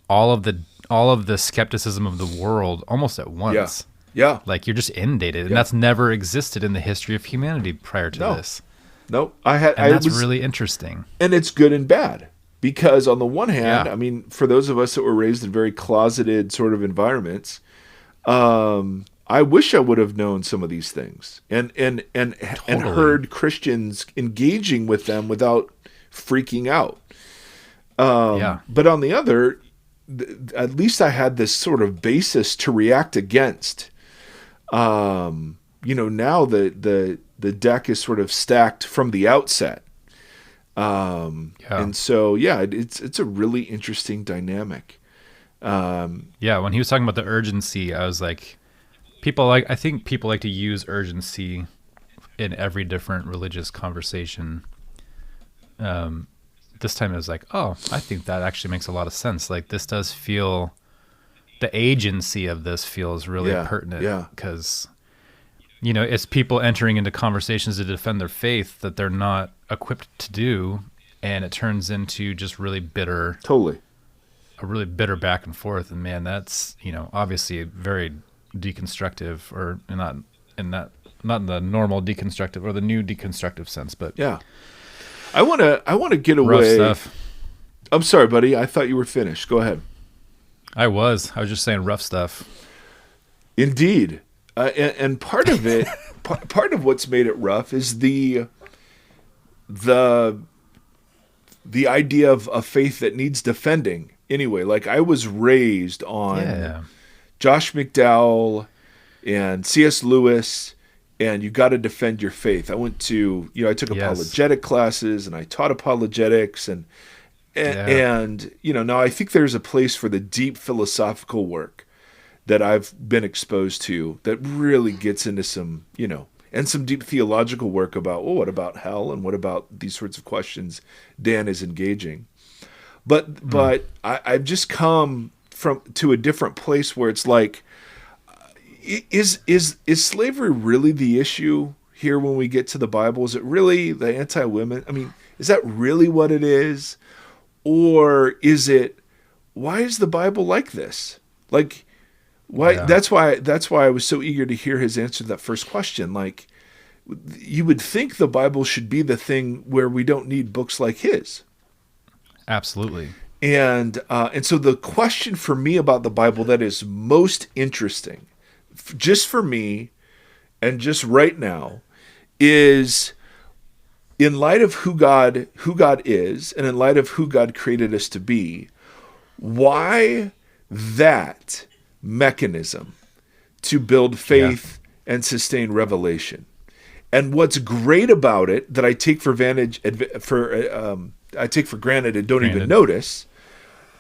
all of the skepticism of the world almost at once. Yeah. Like you're just inundated, and that's never existed in the history of humanity prior to this. No, that's really interesting. And it's good and bad because on the one hand, I mean, for those of us that were raised in very closeted sort of environments, I wish I would have known some of these things and heard Christians engaging with them without freaking out. But on the other, at least I had this sort of basis to react against. Now the deck is sort of stacked from the outset. And so, it's a really interesting dynamic. When he was talking about the urgency, I was like, I think people like to use urgency in every different religious conversation. This time it was like, oh, I think that actually makes a lot of sense. Like this does feel, the agency of this feels really pertinent because, it's people entering into conversations to defend their faith that they're not equipped to do. And it turns into just really bitter, a really bitter back and forth. And man, that's, obviously very deconstructive, or not in the normal deconstructive or the new deconstructive sense, but I want to get away. Rough stuff. I'm sorry, buddy. I thought you were finished. Go ahead. I was just saying rough stuff. Indeed. And part of it, part of what's made it rough is the idea of a faith that needs defending. Anyway, like I was raised on Josh McDowell and C.S. Lewis, and you got to defend your faith. I went to, I took apologetic classes, and I taught apologetics, and now I think there's a place for the deep philosophical work that I've been exposed to that really gets into some, and some deep theological work about, what about hell, and what about these sorts of questions Dan is engaging. But I've just come to a different place where it's like, is slavery really the issue here when we get to the Bible? Is it really the anti-women? I mean, is that really what it is? Or is it, why is the Bible like this? Like, why? Yeah. That's why I was so eager to hear his answer to that first question. Like, you would think the Bible should be the thing where we don't need books like his. Absolutely. And so the question for me about the Bible that is most interesting, just for me and just right now, is in light of who God is, and in light of who God created us to be, why that mechanism to build faith and sustain revelation. And what's great about it that I take for granted and don't even notice,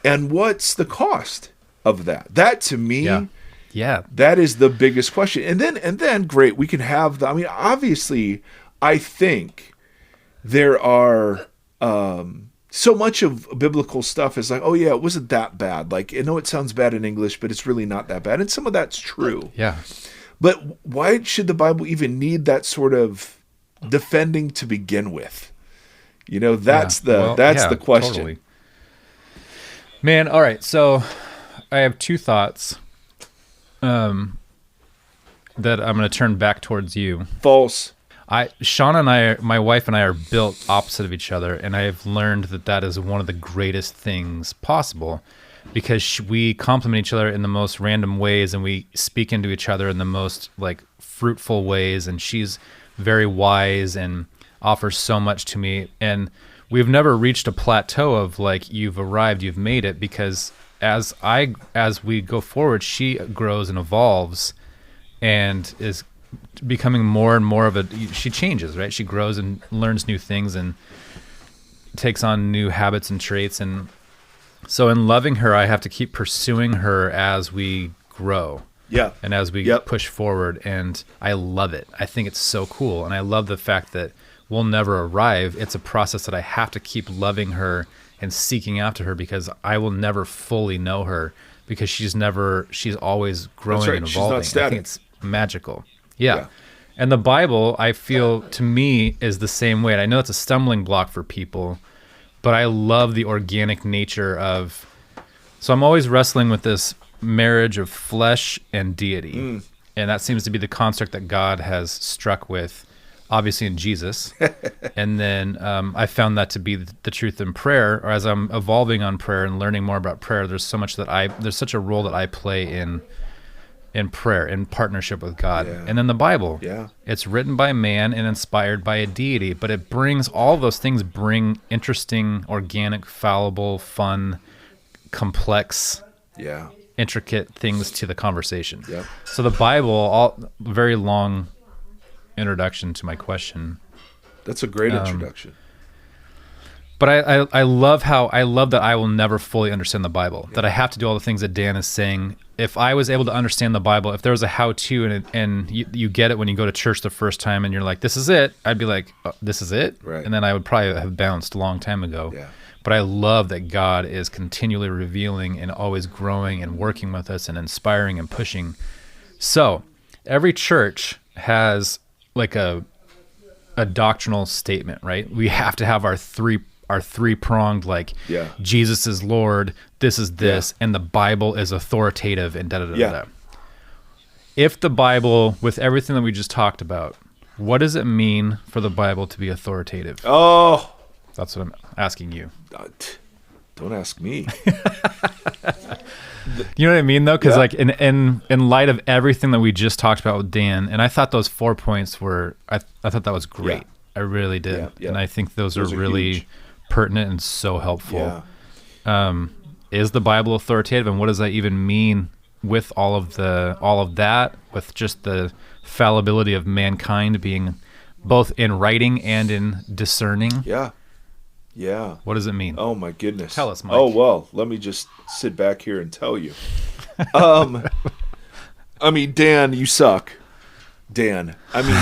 and what's the cost of that? That to me, that is the biggest question. And then great, we can have obviously, I think there are so much of biblical stuff is like, oh yeah, it wasn't that bad. Like, I know it sounds bad in English, but it's really not that bad. And some of that's true. Yeah. But why should the Bible even need that sort of defending to begin with? That's the question. Totally. Man, all right. So I have two thoughts that I'm going to turn back towards you. False. Sean and I, my wife and I, are built opposite of each other, and I have learned that is one of the greatest things possible, because we complement each other in the most random ways, and we speak into each other in the most fruitful ways. And she's very wise and offers so much to me, and we've never reached a plateau of you've arrived, you've made it, because as we go forward, she grows and evolves and is becoming more and more of she changes, right? She grows and learns new things and takes on new habits and traits. And so in loving her, I have to keep pursuing her as we grow. Yeah. And as we push forward. And I love it. I think it's so cool. And I love the fact that we'll never arrive. It's a process that I have to keep loving her and seeking after her, because I will never fully know her, because she's always growing and evolving. She's not static. I think it's magical. Yeah. And the Bible, I feel, to me, is the same way. And I know it's a stumbling block for people, but I love the organic nature of... So I'm always wrestling with this marriage of flesh and deity. And that seems to be the construct that God has struck with, obviously in Jesus. And then I found that to be the truth in prayer, or as I'm evolving on prayer and learning more about prayer, there's such a role that I play in prayer, in partnership with God. And then the Bible, it's written by man and inspired by a deity, but it brings all those things, bring interesting, organic, fallible, fun, complex, intricate things to the conversation. So the Bible, very long introduction to my question. That's a great introduction. But I love that I will never fully understand the Bible, that I have to do all the things that Dan is saying. If I was able to understand the Bible, if there was a how-to and you get it when you go to church the first time and you're like, this is it, I'd be like, oh, this is it? Right. And then I would probably have bounced a long time ago. Yeah. But I love that God is continually revealing and always growing and working with us and inspiring and pushing. So every church has a doctrinal statement, right? We have to have our three-pronged, Jesus is Lord, this is this, and the Bible is authoritative, and da-da-da-da. If the Bible, with everything that we just talked about, what does it mean for the Bible to be authoritative? Oh! That's what I'm asking you. Don't ask me. You know what I mean, though? Because Yeah. like in light of everything that we just talked about with Dan, and I thought those 4 points were, I thought that was great. Yeah. I really did. Yeah, yeah. And I think those are Those are really huge. pertinent and so helpful. Yeah. Is the Bible authoritative, and what does that even mean with all of that, with just the fallibility of mankind being both in writing and in discerning? Yeah. Yeah. What does it mean? Oh my goodness. Tell us, Mike. Oh well, let me just sit back here and tell you. I mean, Dan, you suck. Dan. I mean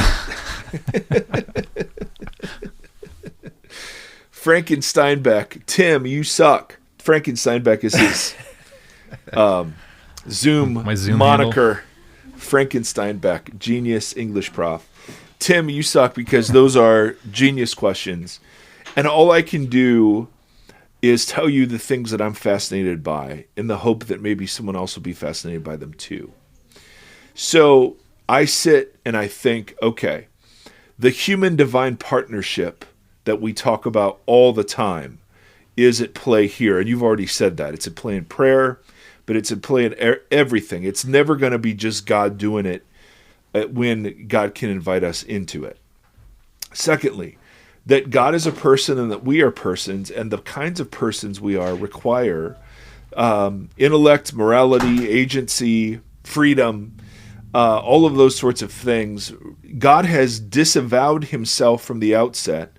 Frankensteinbeck. Tim, you suck. Frankensteinbeck is his Zoom My Zoom moniker. Frankensteinbeck, genius English prof. Tim, you suck because those are genius questions. And all I can do is tell you the things that I'm fascinated by in the hope that maybe someone else will be fascinated by them too. So I sit and I think, okay, the human divine partnership that we talk about all the time is at play here. And you've already said that. It's at play in prayer, but it's at play in everything. It's never going to be just God doing it when God can invite us into it. Secondly, that God is a person and that we are persons, and the kinds of persons we are require intellect, morality, agency, freedom, all of those sorts of things. God has disavowed himself from the outset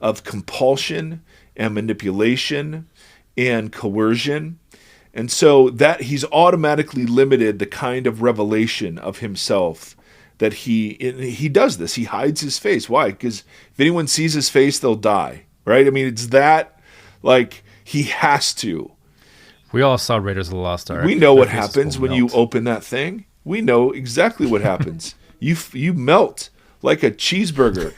of compulsion and manipulation and coercion. And so that he's automatically limited the kind of revelation of himself that he does this. He hides his face. Why? Because if anyone sees his face, they'll die, right? I mean, it's that, like, he has to. We all saw Raiders of the Lost Ark. We know what Their faces happens will when you melt. open that thing. We know exactly what happens. You melt like a cheeseburger.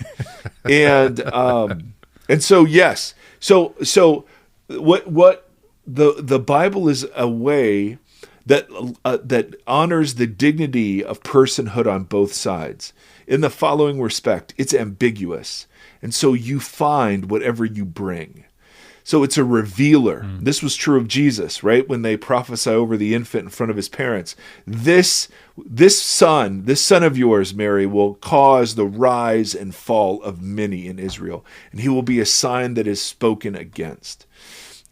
And so yes. So what the Bible is a way that honors the dignity of personhood on both sides. In the following respect, it's ambiguous. And so you find whatever you bring. So it's a revealer. This was true of Jesus, right? When they prophesy over the infant in front of his parents. This son of yours, Mary, will cause the rise and fall of many in Israel. And he will be a sign that is spoken against.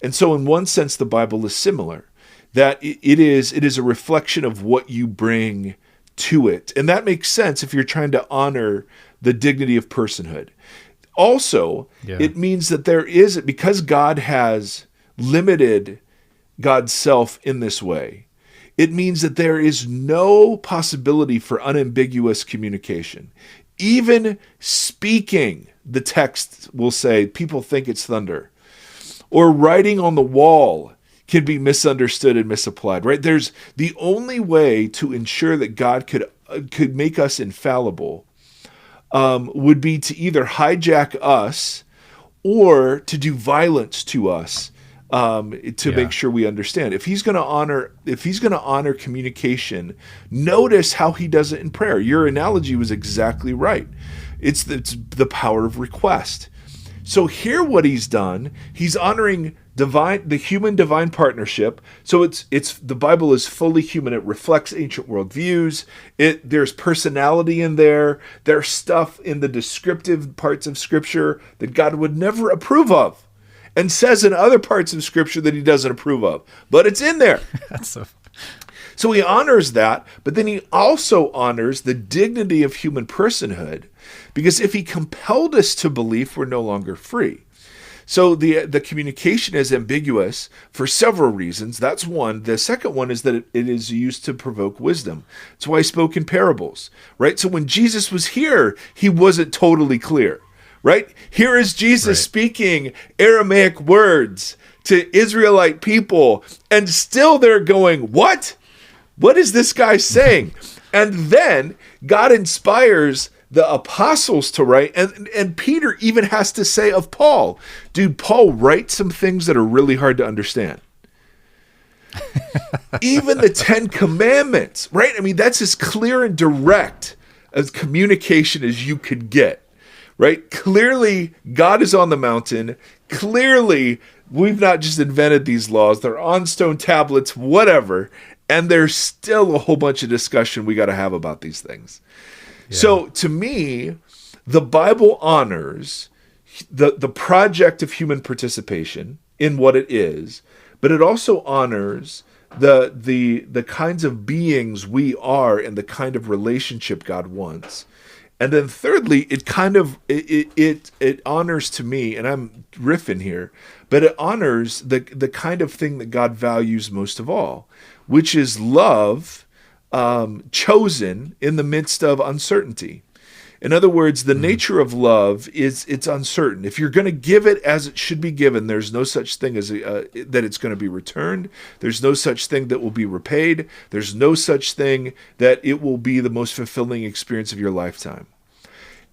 And so in one sense, the Bible is similar. That it is a reflection of what you bring to it. And that makes sense if you're trying to honor the dignity of personhood. Also, It means that there is, because God has limited God's self in this way, it means that there is no possibility for unambiguous communication. Even speaking, the text will say, people think it's thunder. Or writing on the wall can be misunderstood and misapplied, right? There's the only way to ensure that God could make us infallible would be to either hijack us or to do violence to us to make sure we understand. If he's going to honor communication, notice how he does it in prayer. Your analogy was exactly right. It's the power of request. So here what he's done, he's honoring the human divine partnership. So it's the Bible is fully human. It reflects ancient worldviews. There's personality in there. There's stuff in the descriptive parts of Scripture that God would never approve of, and says in other parts of Scripture that he doesn't approve of. But it's in there. So he honors that, but then he also honors the dignity of human personhood, because if he compelled us to belief, we're no longer free. So the communication is ambiguous for several reasons. That's one. The second one is that it is used to provoke wisdom. That's why he spoke in parables, right? So when Jesus was here, he wasn't totally clear, right? Here is Jesus speaking Aramaic words to Israelite people, and still they're going, what? What is this guy saying? And then God inspires the apostles to write, and Peter even has to say of Paul, dude, Paul writes some things that are really hard to understand. Even the 10 Commandments, right? I mean, that's as clear and direct as communication as you could get, right? Clearly, God is on the mountain. clearly we've not just invented these laws. They're on stone tablets, whatever. And there's still a whole bunch of discussion we got to have about these things. Yeah. So to me, the Bible honors the project of human participation in what it is, but it also honors the kinds of beings we are and the kind of relationship God wants. And then thirdly, it honors to me, and I'm riffing here, but it honors the kind of thing that God values most of all, which is love chosen in the midst of uncertainty. In other words, the nature of love it's uncertain. If you're going to give it as it should be given, there's no such thing as that it's going to be returned. There's no such thing that will be repaid. There's no such thing that it will be the most fulfilling experience of your lifetime.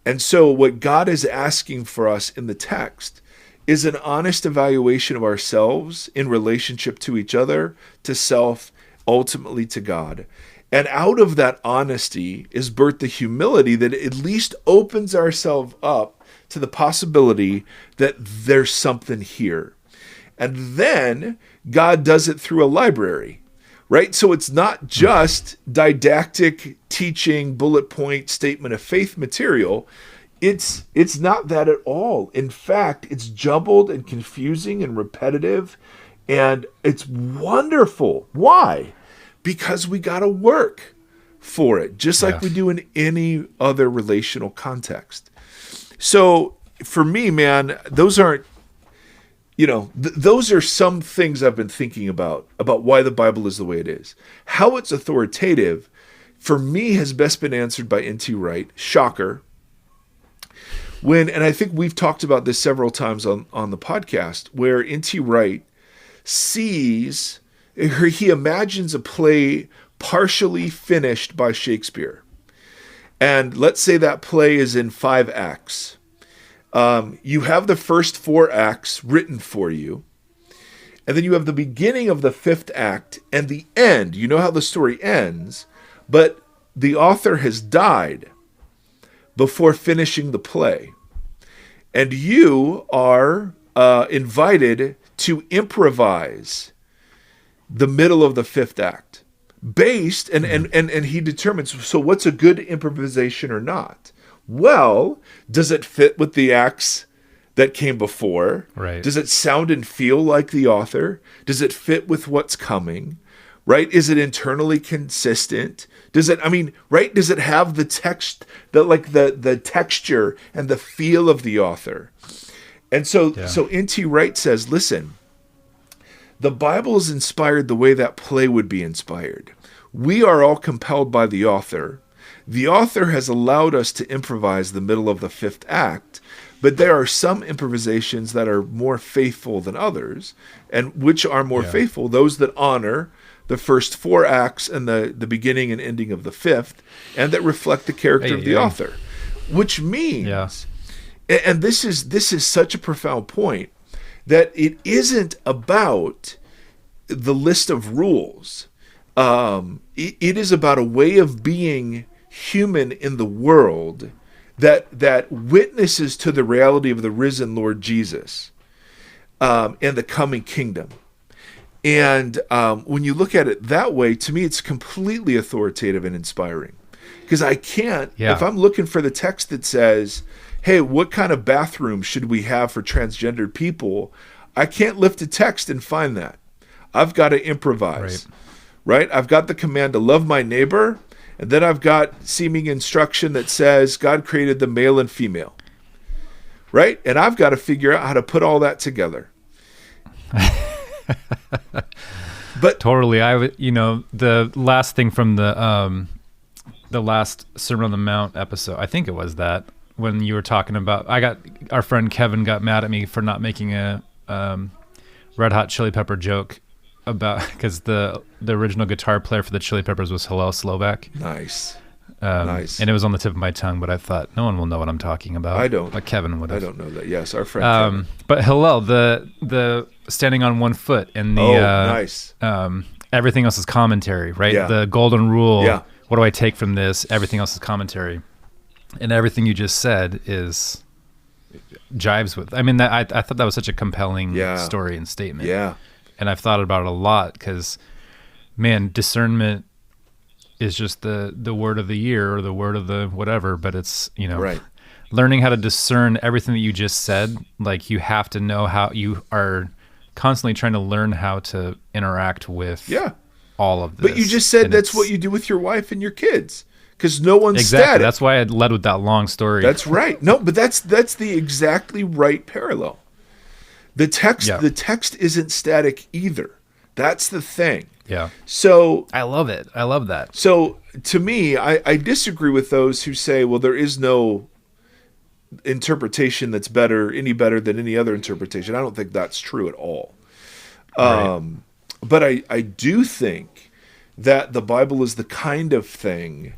And so what God is asking for us in the text is an honest evaluation of ourselves in relationship to each other, to self, ultimately to God. And out of that honesty is birthed the humility that at least opens ourselves up to the possibility that there's something here. And then God does it through a library, right? So it's not just didactic teaching, bullet point, statement of faith material. It's not that at all. In fact, it's jumbled and confusing and repetitive, and it's wonderful. Why? Because we got to work for it, just like we do in any other relational context. So for me, man, those aren't, those are some things I've been thinking about why the Bible is the way it is. How it's authoritative, for me, has best been answered by N.T. Wright. Shocker. And I think we've talked about this several times on the podcast, where N.T. Wright sees, he imagines a play partially finished by Shakespeare. And let's say that play is in 5 acts. You have the first 4 acts written for you. And then you have the beginning of the 5th act and the end. You know how the story ends, but the author has died before finishing the play. And you are invited to improvise the middle of the 5th act based, and he determines, so what's a good improvisation or not? Well, does it fit with the acts that came before? Right. Does it sound and feel like the author? Does it fit with what's coming? Right? Is it internally consistent? Does it have the text, the texture and the feel of the author? And so N.T. Wright says, listen, the Bible is inspired the way that play would be inspired. We are all compelled by the author. The author has allowed us to improvise the middle of the 5th act, but there are some improvisations that are more faithful than others. And which are more faithful? Those that honor the first 4 acts and the beginning and ending of the 5th, and that reflect the character of the author. Which means, and this is such a profound point, that it isn't about the list of rules. It is about a way of being human in the world that witnesses to the reality of the risen Lord Jesus and the coming kingdom. And when you look at it that way, to me, it's completely authoritative and inspiring. Because I can't, if I'm looking for the text that says, hey, what kind of bathroom should we have for transgendered people? I can't lift a text and find that. I've got to improvise, right? I've got the command to love my neighbor, and then I've got seeming instruction that says God created the male and female, right? And I've got to figure out how to put all that together. But totally, the last thing from the last Sermon on the Mount episode, I think it was that, when you were talking about, our friend Kevin got mad at me for not making a Red Hot Chili Pepper joke about, because the original guitar player for the Chili Peppers was Hillel Slovak. Nice. And it was on the tip of my tongue, but I thought no one will know what I'm talking about. I don't. But Kevin would have. I don't know that. Yes, our friend Kevin. But Hillel, the standing on one foot, and the nice. Everything else is commentary, right? Yeah. The golden rule. Yeah. What do I take from this? Everything else is commentary. And everything you just said is jives with. I mean, I thought that was such a compelling story and statement. Yeah. And I've thought about it a lot because, man, discernment is just the word of the year or the word of the whatever, but it's, right. learning how to discern everything that you just said. Like, you have to know how you are constantly trying to learn how to interact with all of this. But you just said that's what you do with your wife and your kids, because no one's static. That's why I led with that long story. That's right. No, but that's the exactly right parallel. The text isn't static either. That's the thing. Yeah. So I love it. I love that. So to me, I disagree with those who say, well, there is no interpretation that's any better than any other interpretation. I don't think that's true at all. Right. But I do think that the Bible is the kind of thing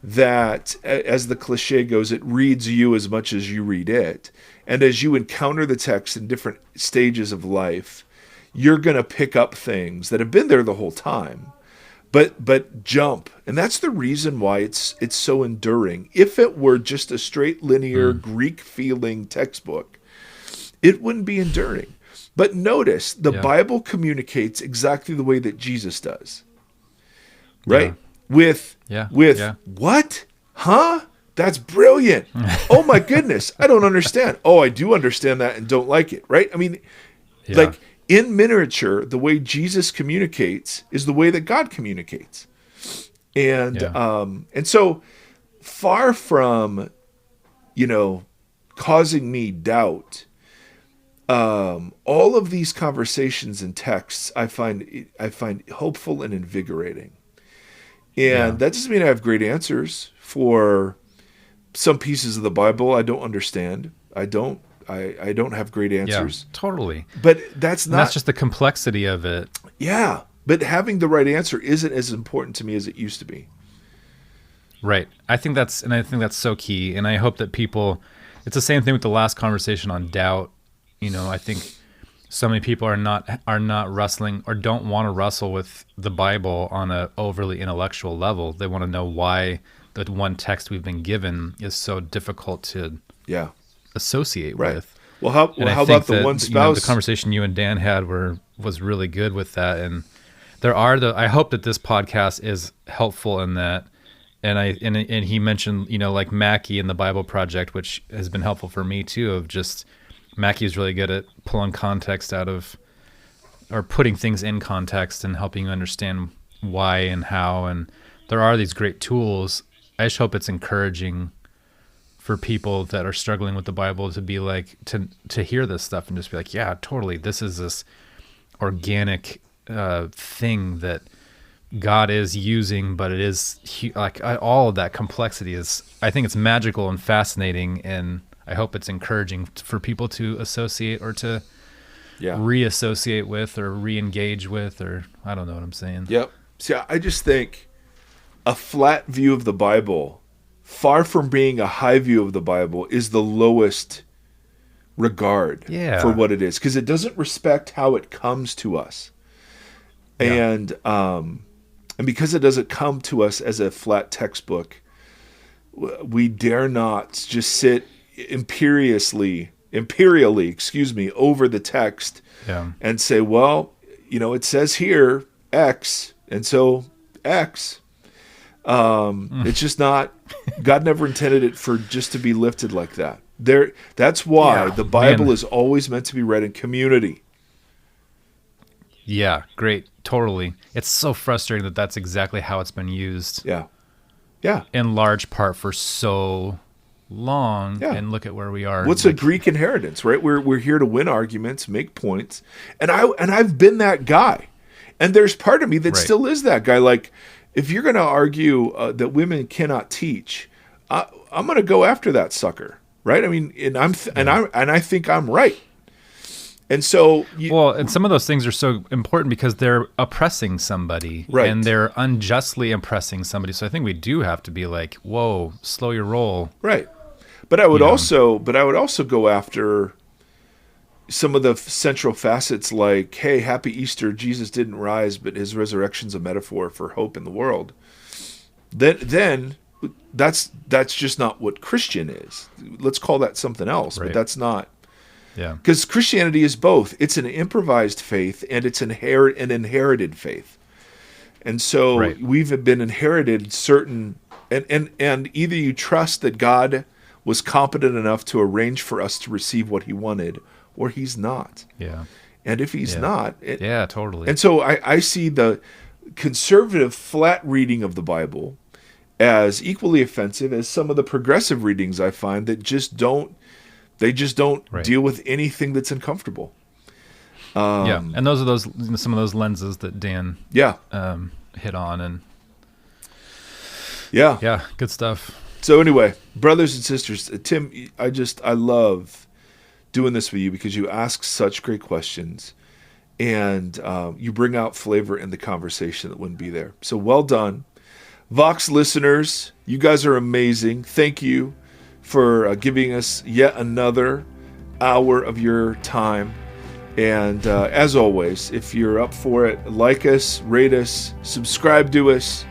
that, as the cliche goes, it reads you as much as you read it. And as you encounter the text in different stages of life, you're going to pick up things that have been there the whole time, but jump. And that's the reason why it's so enduring. If it were just a straight linear Greek feeling textbook, it wouldn't be enduring. But notice the Bible communicates exactly the way that Jesus does. Right? With what? Huh? That's brilliant. Oh my goodness. I don't understand. Oh, I do understand that and don't like it. Right? I mean, like, in miniature, the way Jesus communicates is the way that God communicates. And and so, far from, causing me doubt, all of these conversations and texts I find hopeful and invigorating. And that doesn't mean I have great answers for some pieces of the Bible I don't understand. I don't have great answers. Yeah, totally. But that's just the complexity of it. Yeah. But having the right answer isn't as important to me as it used to be. Right. I think that's so key. And I hope that it's the same thing with the last conversation on doubt. I think so many people are not wrestling or don't want to wrestle with the Bible on a overly intellectual level. They want to know why the one text we've been given is so difficult to associate with. Well, how about the one spouse? The conversation you and Dan had was really good with that, and I hope that this podcast is helpful in that. And he mentioned like Mackie and the Bible Project, which has been helpful for me too. Of just Mackie's really good at pulling context out of, or putting things in context and helping you understand why and how. And there are these great tools. I just hope it's encouraging for people that are struggling with the Bible to be like, to hear this stuff and just be like, yeah, totally. This is this organic thing that God is using, but it is like all of that complexity I think it's magical and fascinating. And I hope it's encouraging for people to associate or to reassociate with or re-engage with, or I don't know what I'm saying. Yep. See, I just think a flat view of the Bible, far from being a high view of the Bible, is the lowest regard for what it is, because it doesn't respect how it comes to us. And because it doesn't come to us as a flat textbook, we dare not just sit imperially, over the text and say, well, it says here X, and so X. It's just not. God never intended it for just to be lifted like that. That's why the Bible is always meant to be read in community. Yeah, great, totally. It's so frustrating that that's exactly how it's been used. Yeah. In large part for so long, and look at where we are. What's a Greek inheritance, right? We're here to win arguments, make points, and I've been that guy, and there's part of me that still is that guy. Like, if you're going to argue that women cannot teach, I'm going to go after that sucker, right? I mean, and I think I'm right. And so, and some of those things are so important because they're oppressing somebody, and they're unjustly oppressing somebody. So I think we do have to be like, whoa, slow your roll, right? But I would also go after some of the central facets, like, hey, happy Easter, Jesus didn't rise, but his resurrection's a metaphor for hope in the world. Then that's just not what Christian is. Let's call that something else, but that's not Yeah. Because Christianity is both. It's an improvised faith and it's an inherited faith. And so we've been inherited certain, and either you trust that God was competent enough to arrange for us to receive what he wanted, or he's not. Yeah. And if he's not... totally. And so I see the conservative flat reading of the Bible as equally offensive as some of the progressive readings I find that just don't deal with anything that's uncomfortable. And those are some of those lenses that Dan hit on, and good stuff. So anyway, brothers and sisters, Tim, I love doing this with you because you ask such great questions, and you bring out flavor in the conversation that wouldn't be there. So well done. Vox listeners, you guys are amazing. Thank you for giving us yet another hour of your time. And as always, if you're up for it, like us, rate us, subscribe to us,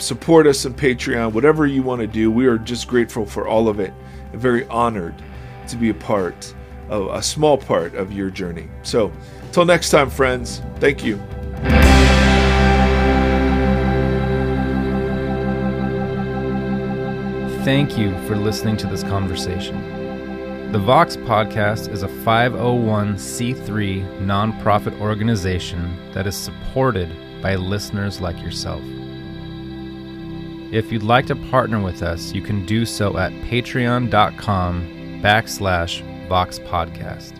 support us on Patreon, whatever you want to do. We are just grateful for all of it and very honored to be a small part of your journey. So till next time, friends, thank you. Thank you for listening to this conversation. The Vox Podcast is a 501c3 nonprofit organization that is supported by listeners like yourself. If you'd like to partner with us, you can do so at patreon.com/Vox Podcast.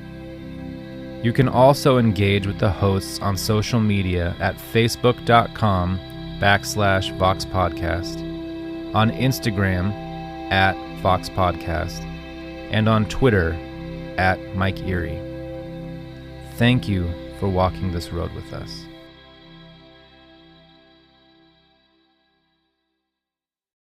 You can also engage with the hosts on social media at facebook.com/Vox Podcast, on Instagram at Vox Podcast, and on Twitter at Mike Erie. Thank you for walking this road with us.